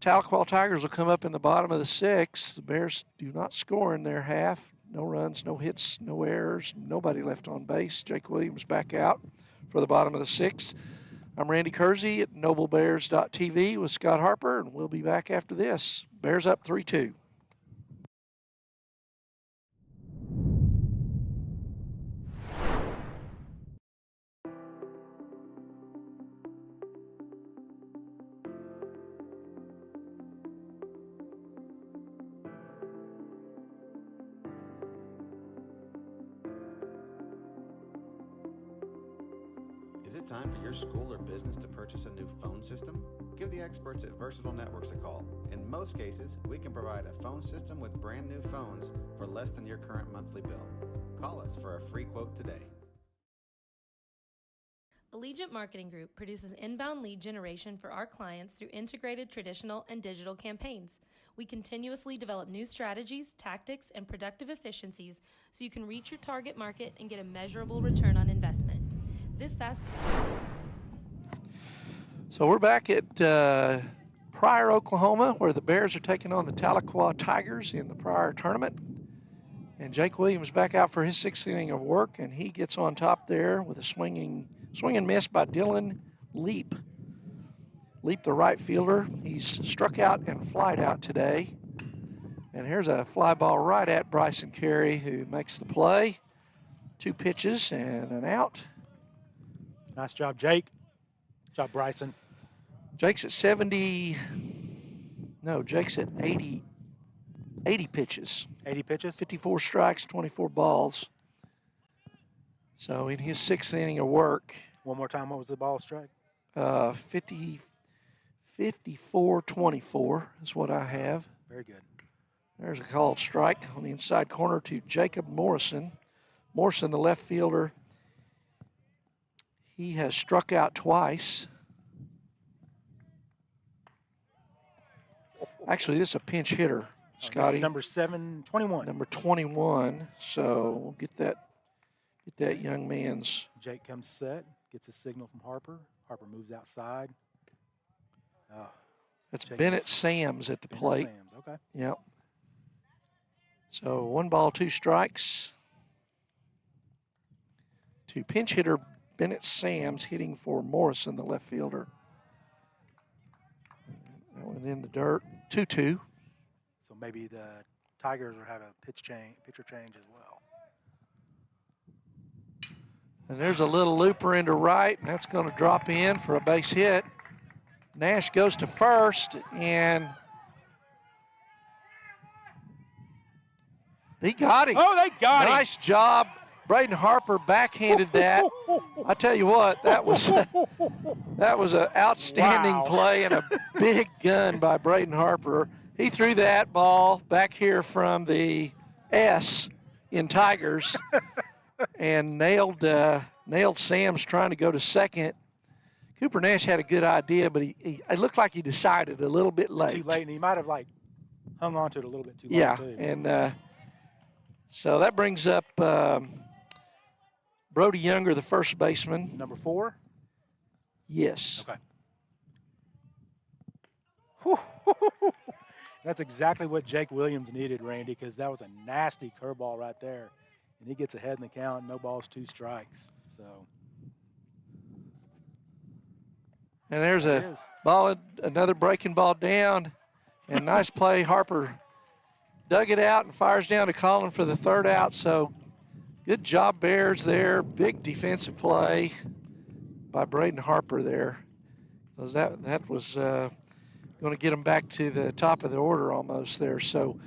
Tahlequah Tigers will come up in the bottom of the 6th. The Bears do not score in their half. No runs, no hits, no errors, nobody left on base. Jake Williams back out for the bottom of the 6th. I'm Randy Kersey at NobleBears.tv with Scott Harper, and we'll be back after this. Bears up 3-2. Is it time for your school or business to purchase a new phone system? Give the experts at Versatile Networks a call. In most cases, we can provide a phone system with brand new phones for less than your current monthly bill. Call us for a free quote today. Allegiant Marketing Group produces inbound lead generation for our clients through integrated traditional and digital campaigns. We continuously develop new strategies, tactics, and productive efficiencies so you can reach your target market and get a measurable return on investment. So we're back at Pryor, Oklahoma, where the Bears are taking on the Tahlequah Tigers in the Pryor tournament. And Jake Williams back out for his 6th inning of work, and he gets on top there with a swing and miss by Dylan Leap. Leap, the right fielder. He's struck out and flied out today. And here's a fly ball right at Bryson Carey, who makes the play. 2 pitches and an out. Nice job, Jake. Good job, Bryson. Jake's at 80 pitches. 80 pitches? 54 strikes, 24 balls. So in his 6th inning of work. One more time, what was the ball strike? 54-24 is what I have. Very good. There's a called strike on the inside corner to Jacob Morrison. Morrison, the left fielder, he has struck out twice. Actually, this is a pinch hitter, Scotty. Number 21. Number 21. So we'll get that young man's. Jake comes set, gets a signal from Harper. Harper moves outside. That's Jacob Bennett Sams at the Bennett plate. Sams, okay. Yep. So 1 ball, 2 strikes. To pinch hitter Bennett Sams hitting for Morrison, the left fielder. That went in the dirt. 2-2. So maybe the Tigers will have a pitcher change as well. And there's a little looper into right, and that's going to drop in for a base hit. Nash goes to first, and he got him. Oh, they got him. Nice job. Braden Harper backhanded that. I tell you what, that was an outstanding play and a big gun by Braden Harper. He threw that ball back here from the S in Tigers and nailed Sams trying to go to second. Cooper Nash had a good idea, but it looked like he decided a little bit late. Too late, and he might have hung on to it a little bit too late. Yeah, too. and so that brings up Brody Younger, the first baseman. Number 4? Yes. Okay. That's exactly what Jake Williams needed, Randy, because that was a nasty curveball right there. And he gets ahead in the count, no balls, 2 strikes. So. And there's a ball, another breaking ball down, and nice play. Harper dug it out and fires down to Colin for the 3rd out. So good job, Bears there. Big defensive play by Braden Harper there. Because that was going to get them back to the top of the order almost there. So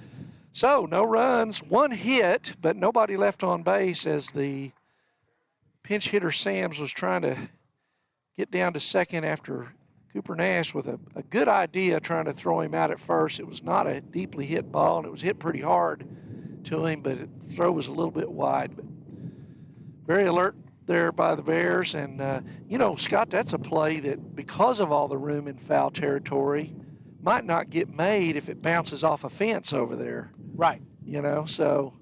no runs, 1 hit, but nobody left on base as the pinch hitter Sams was trying to get down to second after Cooper Nash with a good idea trying to throw him out at first. It was not a deeply hit ball, and it was hit pretty hard to him, but the throw was a little bit wide. But very alert there by the Bears. And, Scott, that's a play that, because of all the room in foul territory, might not get made if it bounces off a fence over there. Right. So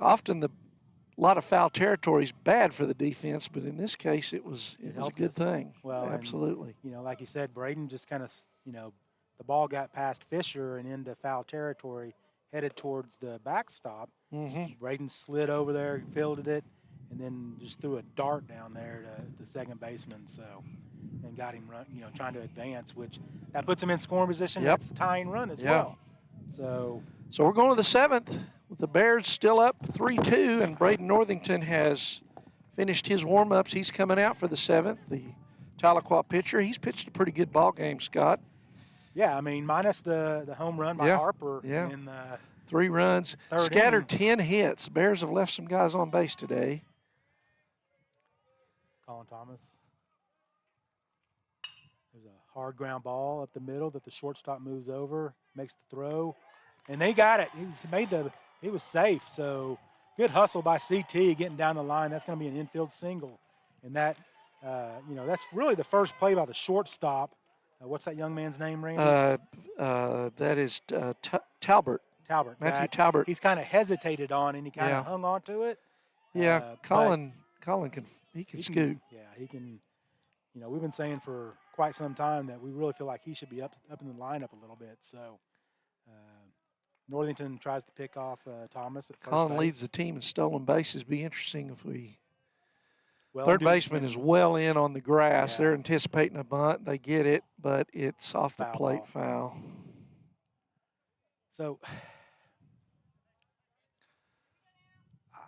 often a lot of foul territory is bad for the defense, but in this case, it was a good thing. Well, absolutely. And, like you said, Braden just kind of, the ball got past Fisher and into foul territory, headed towards the backstop. Mm-hmm. Braden slid over there, fielded it, and then just threw a dart down there to the second baseman. And got him trying to advance, which that puts him in scoring position. Yep. That's the tying run as well. So we're going to the 7th with the Bears still up 3-2, and Braden Northington has finished his warm-ups. He's coming out for the 7th, the Tahlequah pitcher. He's pitched a pretty good ball game, Scott. Yeah, minus the home run by Harper in the 3 runs, scattered 10 hits. Bears have left some guys on base today. Colin Thomas. There's a hard ground ball up the middle that the shortstop moves over, makes the throw, and they got it. He was safe. So good hustle by CT getting down the line. That's going to be an infield single, and that that's really the first play by the shortstop. What's that young man's name, Randy? That is Talbert. Talbert. Matthew Talbert. He's kind of hesitated on, and he kind of hung on to it. Yeah, Colin can scoot. Yeah, he can. We've been saying for quite some time that we really feel like he should be up in the lineup a little bit. So Northington tries to pick off Thomas at first Colin base. leads the team in stolen bases. Be interesting if third baseman is well in on the grass. Yeah. They're anticipating a bunt. They get it, but it's off the plate foul. So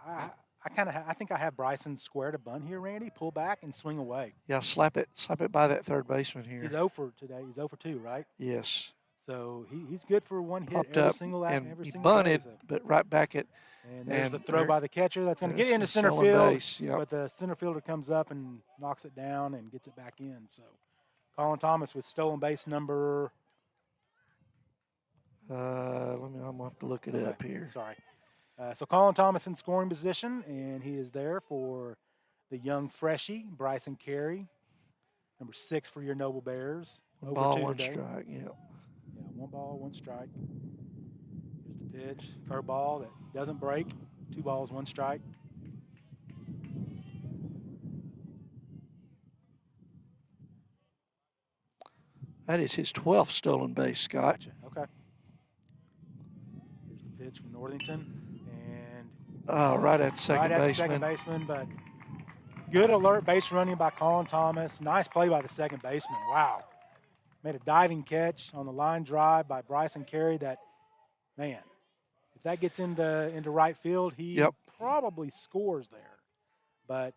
I think I have Bryson square to bunt here, Randy. Pull back and swing away. Yeah, slap it by that third baseman here. He's 0 for today. He's 0 for 2, right? Yes. So he's good for 1 hit Popped every up single and every he single bunted, day, so. but right back at. And there's the throw by the catcher. That's going to get into center stolen field. base, yep. But the center fielder comes up and knocks it down and gets it back in. So Colin Thomas with stolen base number. I'm going to have to look it up here. Sorry. So Colin Thomas in scoring position, and he is there for the young freshie, Bryson Carey, number 6 for your Noble Bears. 1 ball, 1 today. strike, Yeah, 1 ball, 1 strike. Here's the pitch, curveball that doesn't break. 2 balls, 1 strike. That is his 12th stolen base, Scott. Gotcha. Okay. Here's the pitch from Northington. And Right at second right at the baseman. second baseman, but good alert base running by Colin Thomas. Nice play by the second baseman. Wow. Made a diving catch on the line drive by Bryson Carey that, man, if that gets into right field, he probably scores there. But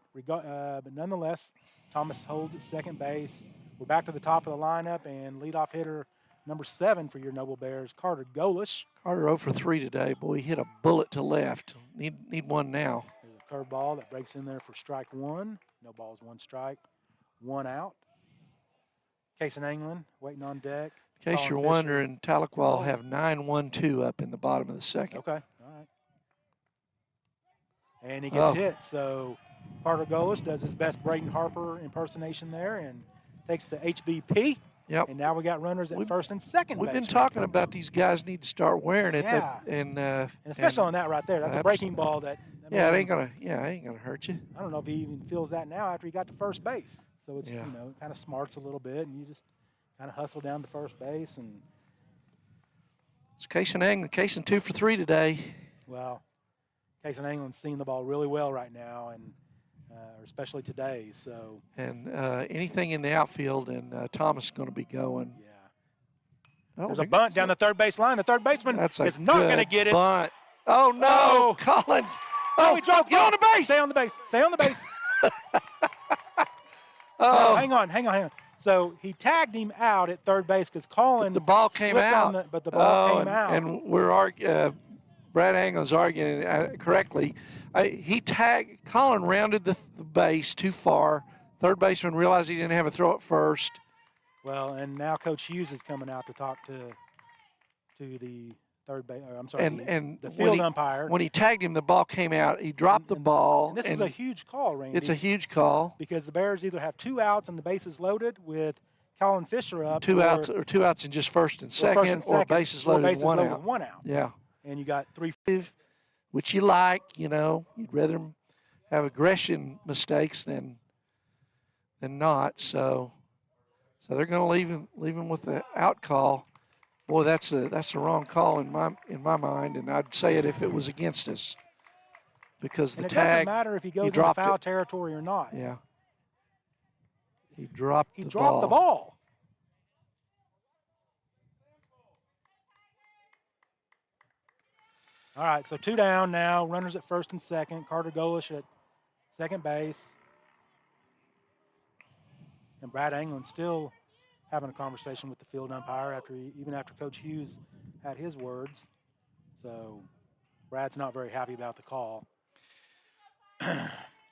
nonetheless, Thomas holds at second base. We're back to the top of the lineup, and leadoff hitter number 7 for your Noble Bears, Carter Golish. Carter 0 for 3 today. Boy, he hit a bullet to left. Need one now. There's a curveball that breaks in there for strike 1. No balls, 1 strike, 1 out. Case in England waiting on deck. In case Colin you're Fisher. wondering, Tahlequah will have 9-1-2 up in the bottom of the second. Okay, all right. And he gets hit, so Carter Golish does his best Braden Harper impersonation there and takes the HBP. Yep. And now we got runners at first and second We've base. been talking about these guys need to start wearing it. Yeah. And especially on that right there. That's a breaking ball that. It ain't gonna hurt you. I don't know if he even feels that now after he got to first base. So it's, it kind of smarts a little bit, and you just kind of hustle down to first base. And it's Case in England. Case in 2 for 3 today. Well, Case in England's seeing the ball really well right now, and especially today. So and anything in the outfield, and Thomas is going to be going. Yeah. There's a bunt down the third base line. The third baseman is not going to get it. Bunt. Oh no, Colin! Oh, he dropped. Get on the base. Stay on the base. Stay on the base. Oh, hang on. So he tagged him out at third base because Colin. The ball came out. But the ball came out. And we're Brad Anglin's arguing correctly. Colin rounded the base too far. Third baseman realized he didn't have a throw at first. Well, and now Coach Hughes is coming out to talk to the third base. I'm sorry, the field umpire. When he tagged him, the ball came out. He dropped the ball. And this is a huge call, Randy. It's a huge call because the Bears either have 2 outs and the bases loaded with Colin Fisher up, 2 outs in just first and second, or bases loaded, 1 out. 1 out. Yeah. And you got 3, which you like. You'd rather them have aggression mistakes than not. So they're going to leave him with the out call. Boy, that's the wrong call in my mind, and I'd say it if it was against us, because the tag. It doesn't matter if he goes into foul territory or not. Yeah. He dropped the ball. All right, so 2 down now. Runners at first and second. Carter Golish at second base. And Brad Anglin still having a conversation with the field umpire even after Coach Hughes had his words. So Brad's not very happy about the call.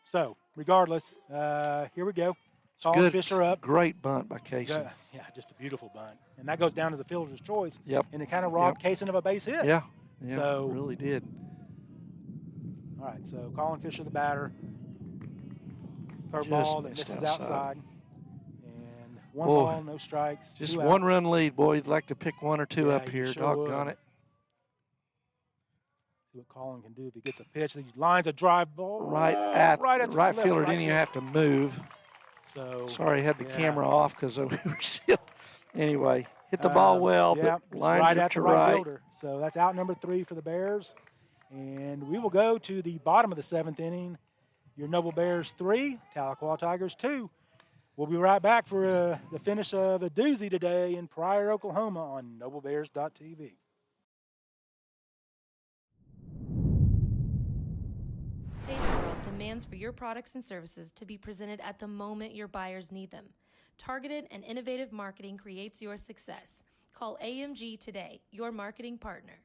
So regardless, here we go. Colin Fisher up. Great bunt by Casey. Yeah, just a beautiful bunt. And that goes down as a fielder's choice. Yep. And it kind of robbed Casey of a base hit. Yeah. So, it really did. All right, so Colin Fisher, the batter. Curveball that misses outside. And 1 ball, no strikes. Just 2 1-run lead, boy. You'd like to pick 1 or 2 up here. Sure Doggone it. See what Colin can do if he gets a pitch. These lines a drive ball. Right at the right fielder. Right Didn't even have to move. So sorry, I had the camera off because we were still. Anyway, hit the ball well, but lined right at to the right fielder. So that's out number 3 for the Bears. And we will go to the bottom of the 7th inning. Your Noble Bears 3, Tahlequah Tigers 2. We'll be right back for the finish of a doozy today in Pryor, Oklahoma on NobleBears.tv. Today's world demands for your products and services to be presented at the moment your buyers need them. Targeted and innovative marketing creates your success. Call AMG today, your marketing partner.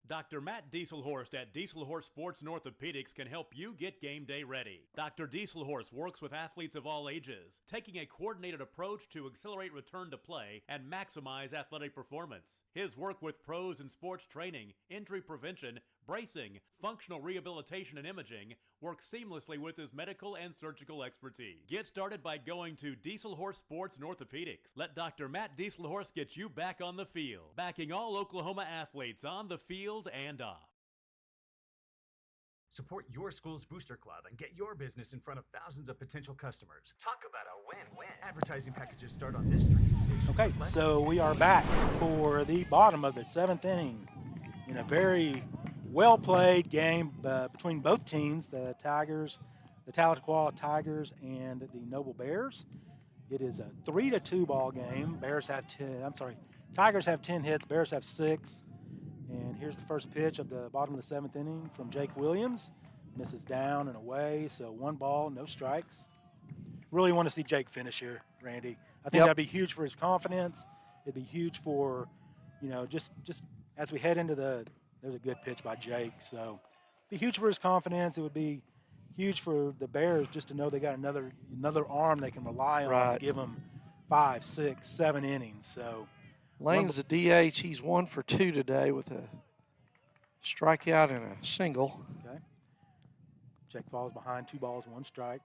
Dr. Matt Dieselhorst at Dieselhorst Sports and Orthopedics can help you get game day ready. Dr. Dieselhorst works with athletes of all ages, taking a coordinated approach to accelerate return to play and maximize athletic performance. His work with pros in sports training, injury prevention, bracing, functional rehabilitation, and imaging works seamlessly with his medical and surgical expertise. Get started by going to Dieselhorst Sports and Orthopedics. Let Dr. Matt Dieselhorst get you back on the field, backing all Oklahoma athletes on the field and off. Support your school's booster club and get your business in front of thousands of potential customers. Talk about a win-win. Advertising packages start on this streaming station. Okay, for less so than we are back for the bottom of the 7th inning in a very well-played game between both teams, the Tahlequah Tigers and the Noble Bears. It is a 3-2 ball game. Tigers have 10 hits, Bears have 6. And here's the first pitch of the bottom of the 7th inning from Jake Williams. Misses down and away, so 1 ball, no strikes. Really want to see Jake finish here, Randy. I think that'd be huge for his confidence. It'd be huge for, just as we head into there's a good pitch by Jake. So it'd be huge for his confidence. It would be huge for the Bears just to know they got another arm they can rely on to give them 5, 6, 7 innings. So Lane's the DH. He's 1 for 2 today with a strikeout and a single. Okay. Jake falls behind, 2 balls, 1 strike.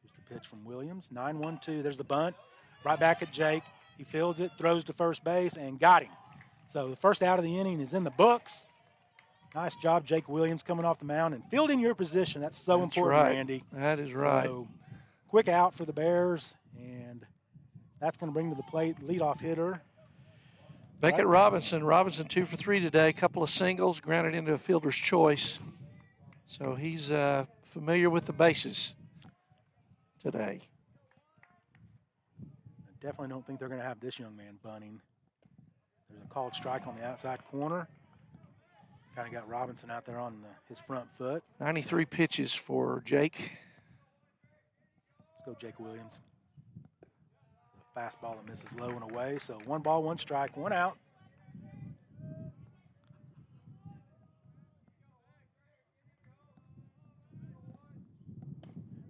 Here's the pitch from Williams. 9-1-2. There's the bunt. Right back at Jake. He fields it, throws to first base, and got him. So the first out of the inning is in the books. Nice job, Jake Williams, coming off the mound and fielding your position. That's so important, right. Randy. That is right. So, quick out for the Bears, and that's going to bring to the plate leadoff hitter. Beckett Robinson. Robinson 2 for 3 today. A couple of singles, grounded into a fielder's choice. So he's familiar with the bases today. I definitely don't think they're going to have this young man bunting. There's a called strike on the outside corner. Kind of got Robinson out there on his front foot. 93 pitches for Jake. Let's go Jake Williams. A fastball that misses low and away. So 1 ball, 1 strike, 1 out.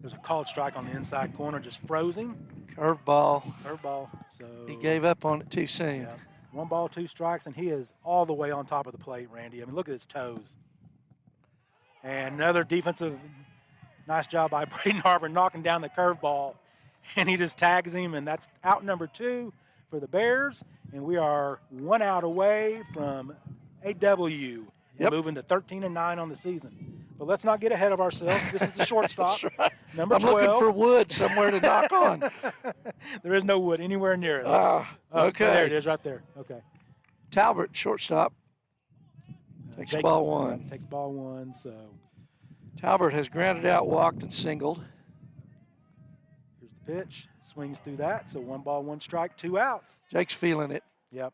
There's a called strike on the inside corner, just frozen. Curveball. So He gave up on it too soon. Yeah. 1 ball, 2 strikes, and he is all the way on top of the plate, Randy. I mean, look at his toes. And another defensive, nice job by Braden Harper knocking down the curveball. And he just tags him, and that's out number 2 for the Bears. And we are 1 out away from a W. Moving to 13-9 on the season. But let's not get ahead of ourselves. This is the shortstop, right. number 12. I'm looking for wood somewhere to knock on. There is no wood anywhere near us. Okay. There it is right there. Okay. Talbert, shortstop, takes ball 1. Takes ball 1, so. Talbert has grounded out, walked, and singled. Here's the pitch. Swings through that, so 1 ball, 1 strike, 2 outs. Jake's feeling it. Yep.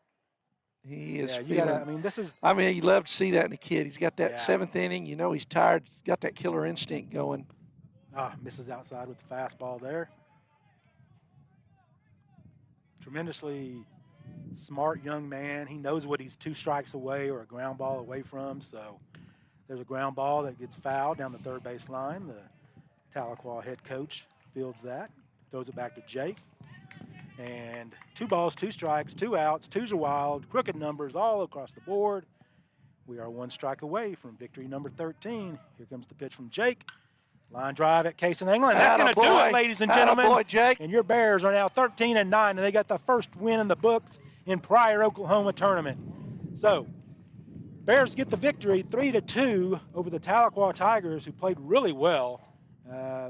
He is you feeling gotta, I mean, you love to see that in a kid. He's got that 7th inning. He's tired. He's got that killer instinct going. Misses outside with the fastball there. Tremendously smart young man. He knows what he's 2 strikes away or a ground ball away from. So there's a ground ball that gets fouled down the third base line. The Tahlequah head coach fields that, throws it back to Jake. And 2 balls, 2 strikes, 2 outs, 2's a wild, crooked numbers all across the board. We are 1 strike away from victory number 13. Here comes the pitch from Jake. Line drive at Case in England. That's going to do it, ladies and gentlemen. Boy, Jake. And your Bears are now 13-9, and they got the first win in the books in Pryor, Oklahoma tournament. So, Bears get the victory 3-2 over the Tahlequah Tigers, who played really well.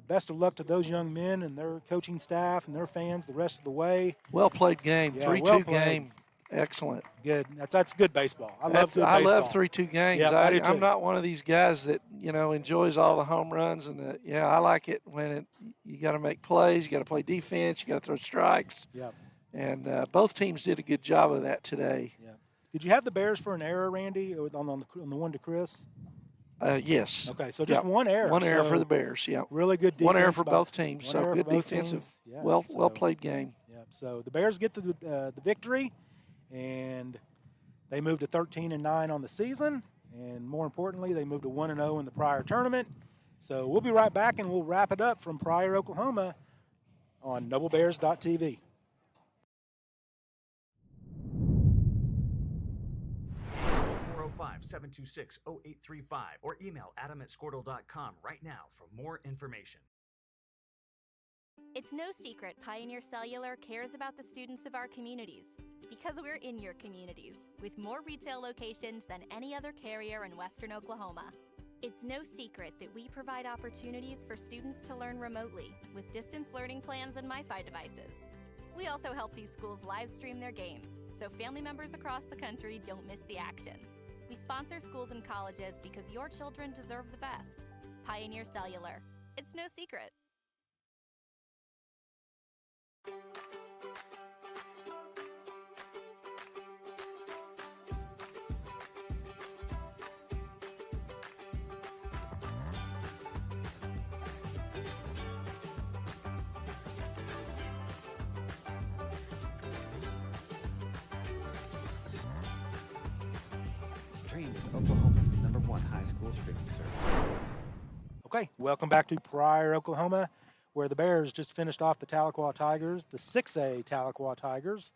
Best of luck to those young men and their coaching staff and their fans the rest of the way. Well played game, 3-2 game. Excellent. Good. That's good baseball. I love good baseball. I love 3-2 games. Yeah, I'm not one of these guys that enjoys all the home runs and I like it when you got to make plays, you got to play defense, you got to throw strikes. Yeah. And both teams did a good job of that today. Yeah. Did you have the Bears for an error, Randy, on the one to Chris? Yes. Okay, so just 1 error. 1 error for the Bears, yeah. Really good defense. 1 error for both teams, so good defensive, yeah, well played game. Yeah, so the Bears get the victory, and they moved to 13-9 on the season, and more importantly, they moved to 1-0 in the Pryor tournament. So we'll be right back, and we'll wrap it up from Pryor, Oklahoma on NobleBears.tv. 726-0835 or email adam@squirtle.com right now for more information. It's no secret Pioneer Cellular cares about the students of our communities because we're in your communities with more retail locations than any other carrier in Western Oklahoma. It's no secret that we provide opportunities for students to learn remotely with distance learning plans and MiFi devices. We also help these schools live stream their games so family members across the country don't miss the action. We sponsor schools and colleges because your children deserve the best. Pioneer Cellular. It's no secret. Streamed with Oklahoma's #1 high school streaming service. Okay, welcome back to Pryor, Oklahoma, where the Bears just finished off the Tahlequah Tigers, the 6A Tahlequah Tigers,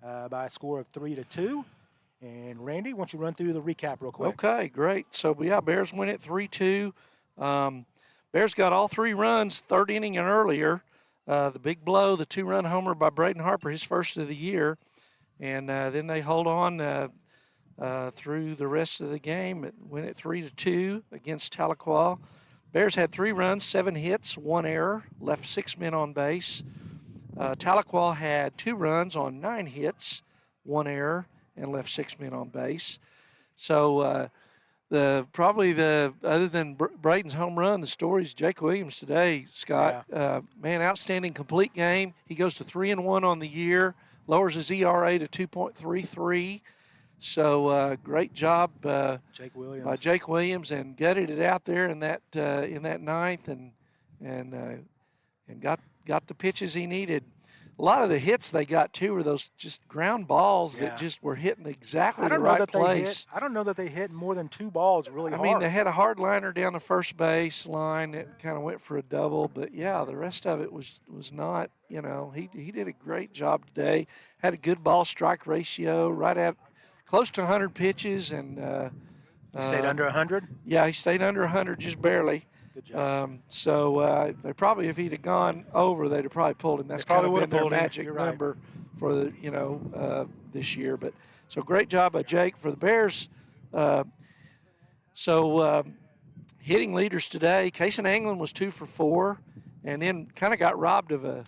by a score of 3-2. And Randy, why don't you run through the recap real quick? Okay, great. So, Bears win it 3-2. Bears got all 3 runs, third inning and earlier. The big blow, the 2-run homer by Braden Harper, his first of the year. And then they hold on through the rest of the game, win it 3-2 against Tahlequah. Bears had 3 runs, 7 hits, 1 error, left 6 men on base. Tahlequah had 2 runs on 9 hits, 1 error, and left 6 men on base. So other than Braden's home run, the story is Jake Williams today, Scott. Yeah. Outstanding complete game. He goes to 3-1 on the year, lowers his ERA to 2.33. So great job by Jake Williams, and gutted it out there in that ninth, and got the pitches he needed. A lot of the hits they got too were those just ground balls that just were hitting exactly the right place. I don't know that they hit more than 2 balls really hard. I mean, they had a hard liner down the first base line that kind of went for a double, but yeah, the rest of it was not. He did a great job today. Had a good ball strike ratio, right at close to 100 pitches, and he stayed under 100. Yeah, he stayed under 100, just barely. Good job. They probably, if he'd have gone over, they'd have probably pulled him. That's kind of been their magic number for the this year. But so great job by Jake for the Bears. Hitting leaders today, Kason Anglin was 2 for 4, and then kind of got robbed of a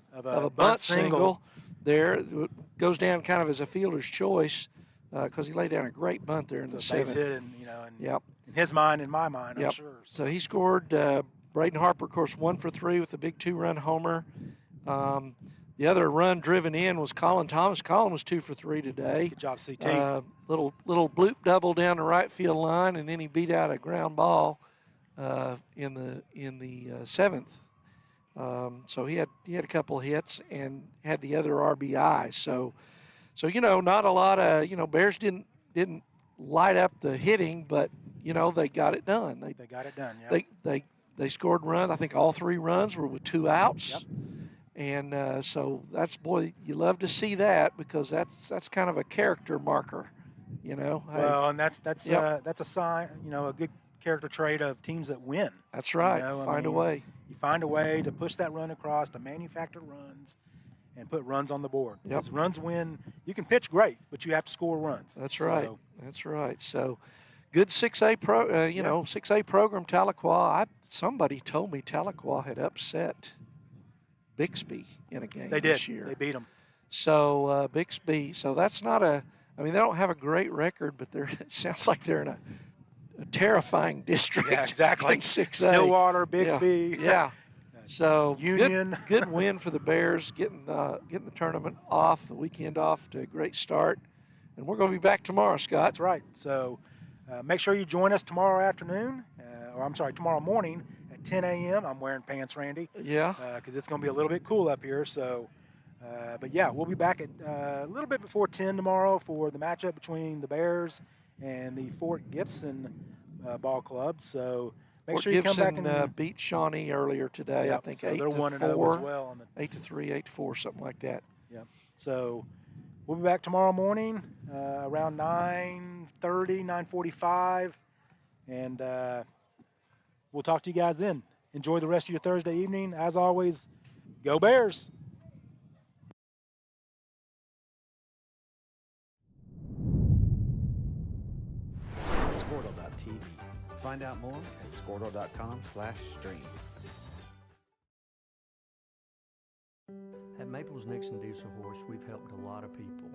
bunt single there. It goes down kind of as a fielder's choice because he laid down a great bunt there in the 7th. Base hit, in his mind, in my mind, I'm sure. So he scored. Braden Harper, of course, 1 for 3 with the big 2-run homer. The other run driven in was Colin Thomas. Colin was 2 for 3 today. Good job, CT. Little bloop double down the right field line, and then he beat out a ground ball in the 7th. So he had a couple hits and had the other RBI. So not a lot of Bears didn't light up the hitting, but they got it done. They got it done. Yeah. They scored runs. I think all 3 runs were with 2 outs. Yep. And so you love to see that, because that's kind of a character marker, Well, and that's a sign, a good character trait of teams that win. That's right. Find a way. You find a way to push that run across, to manufacture runs, and put runs on the board. Yep. Because runs win. You can pitch great, but you have to score runs. That's right. That's right. So, good 6A 6A program. Tahlequah. Somebody told me Tahlequah had upset Bixby in a game this year. They beat them. So Bixby. So that's not a. I mean, they don't have a great record, but it sounds like they're in a terrifying district. Yeah, exactly. 6A. Stillwater, Bixby. Yeah. So Union. Good win for the Bears, getting the tournament off, the weekend off to a great start. And we're going to be back tomorrow, Scott. That's right. So make sure you join us tomorrow afternoon, tomorrow morning at 10 a.m. I'm wearing pants, Randy. Yeah. Because it's going to be a little bit cool up here. So, we'll be back at a little bit before 10 tomorrow for the matchup between the Bears and the Fort Gibson ball club. So make Fort sure you Gibson come back and beat Shawnee earlier today. Yep, I think so 8-4. they're 1-0 as well. 8-3, 8-4, something like that. Yeah. So we'll be back tomorrow morning around 9:30, 9:45, and we'll talk to you guys then. Enjoy the rest of your Thursday evening. As always, Go Bears! Squirtle.tv. Find out more at squirtle.com/stream. At Maples Nixon Diesel Horse, we've helped a lot of people.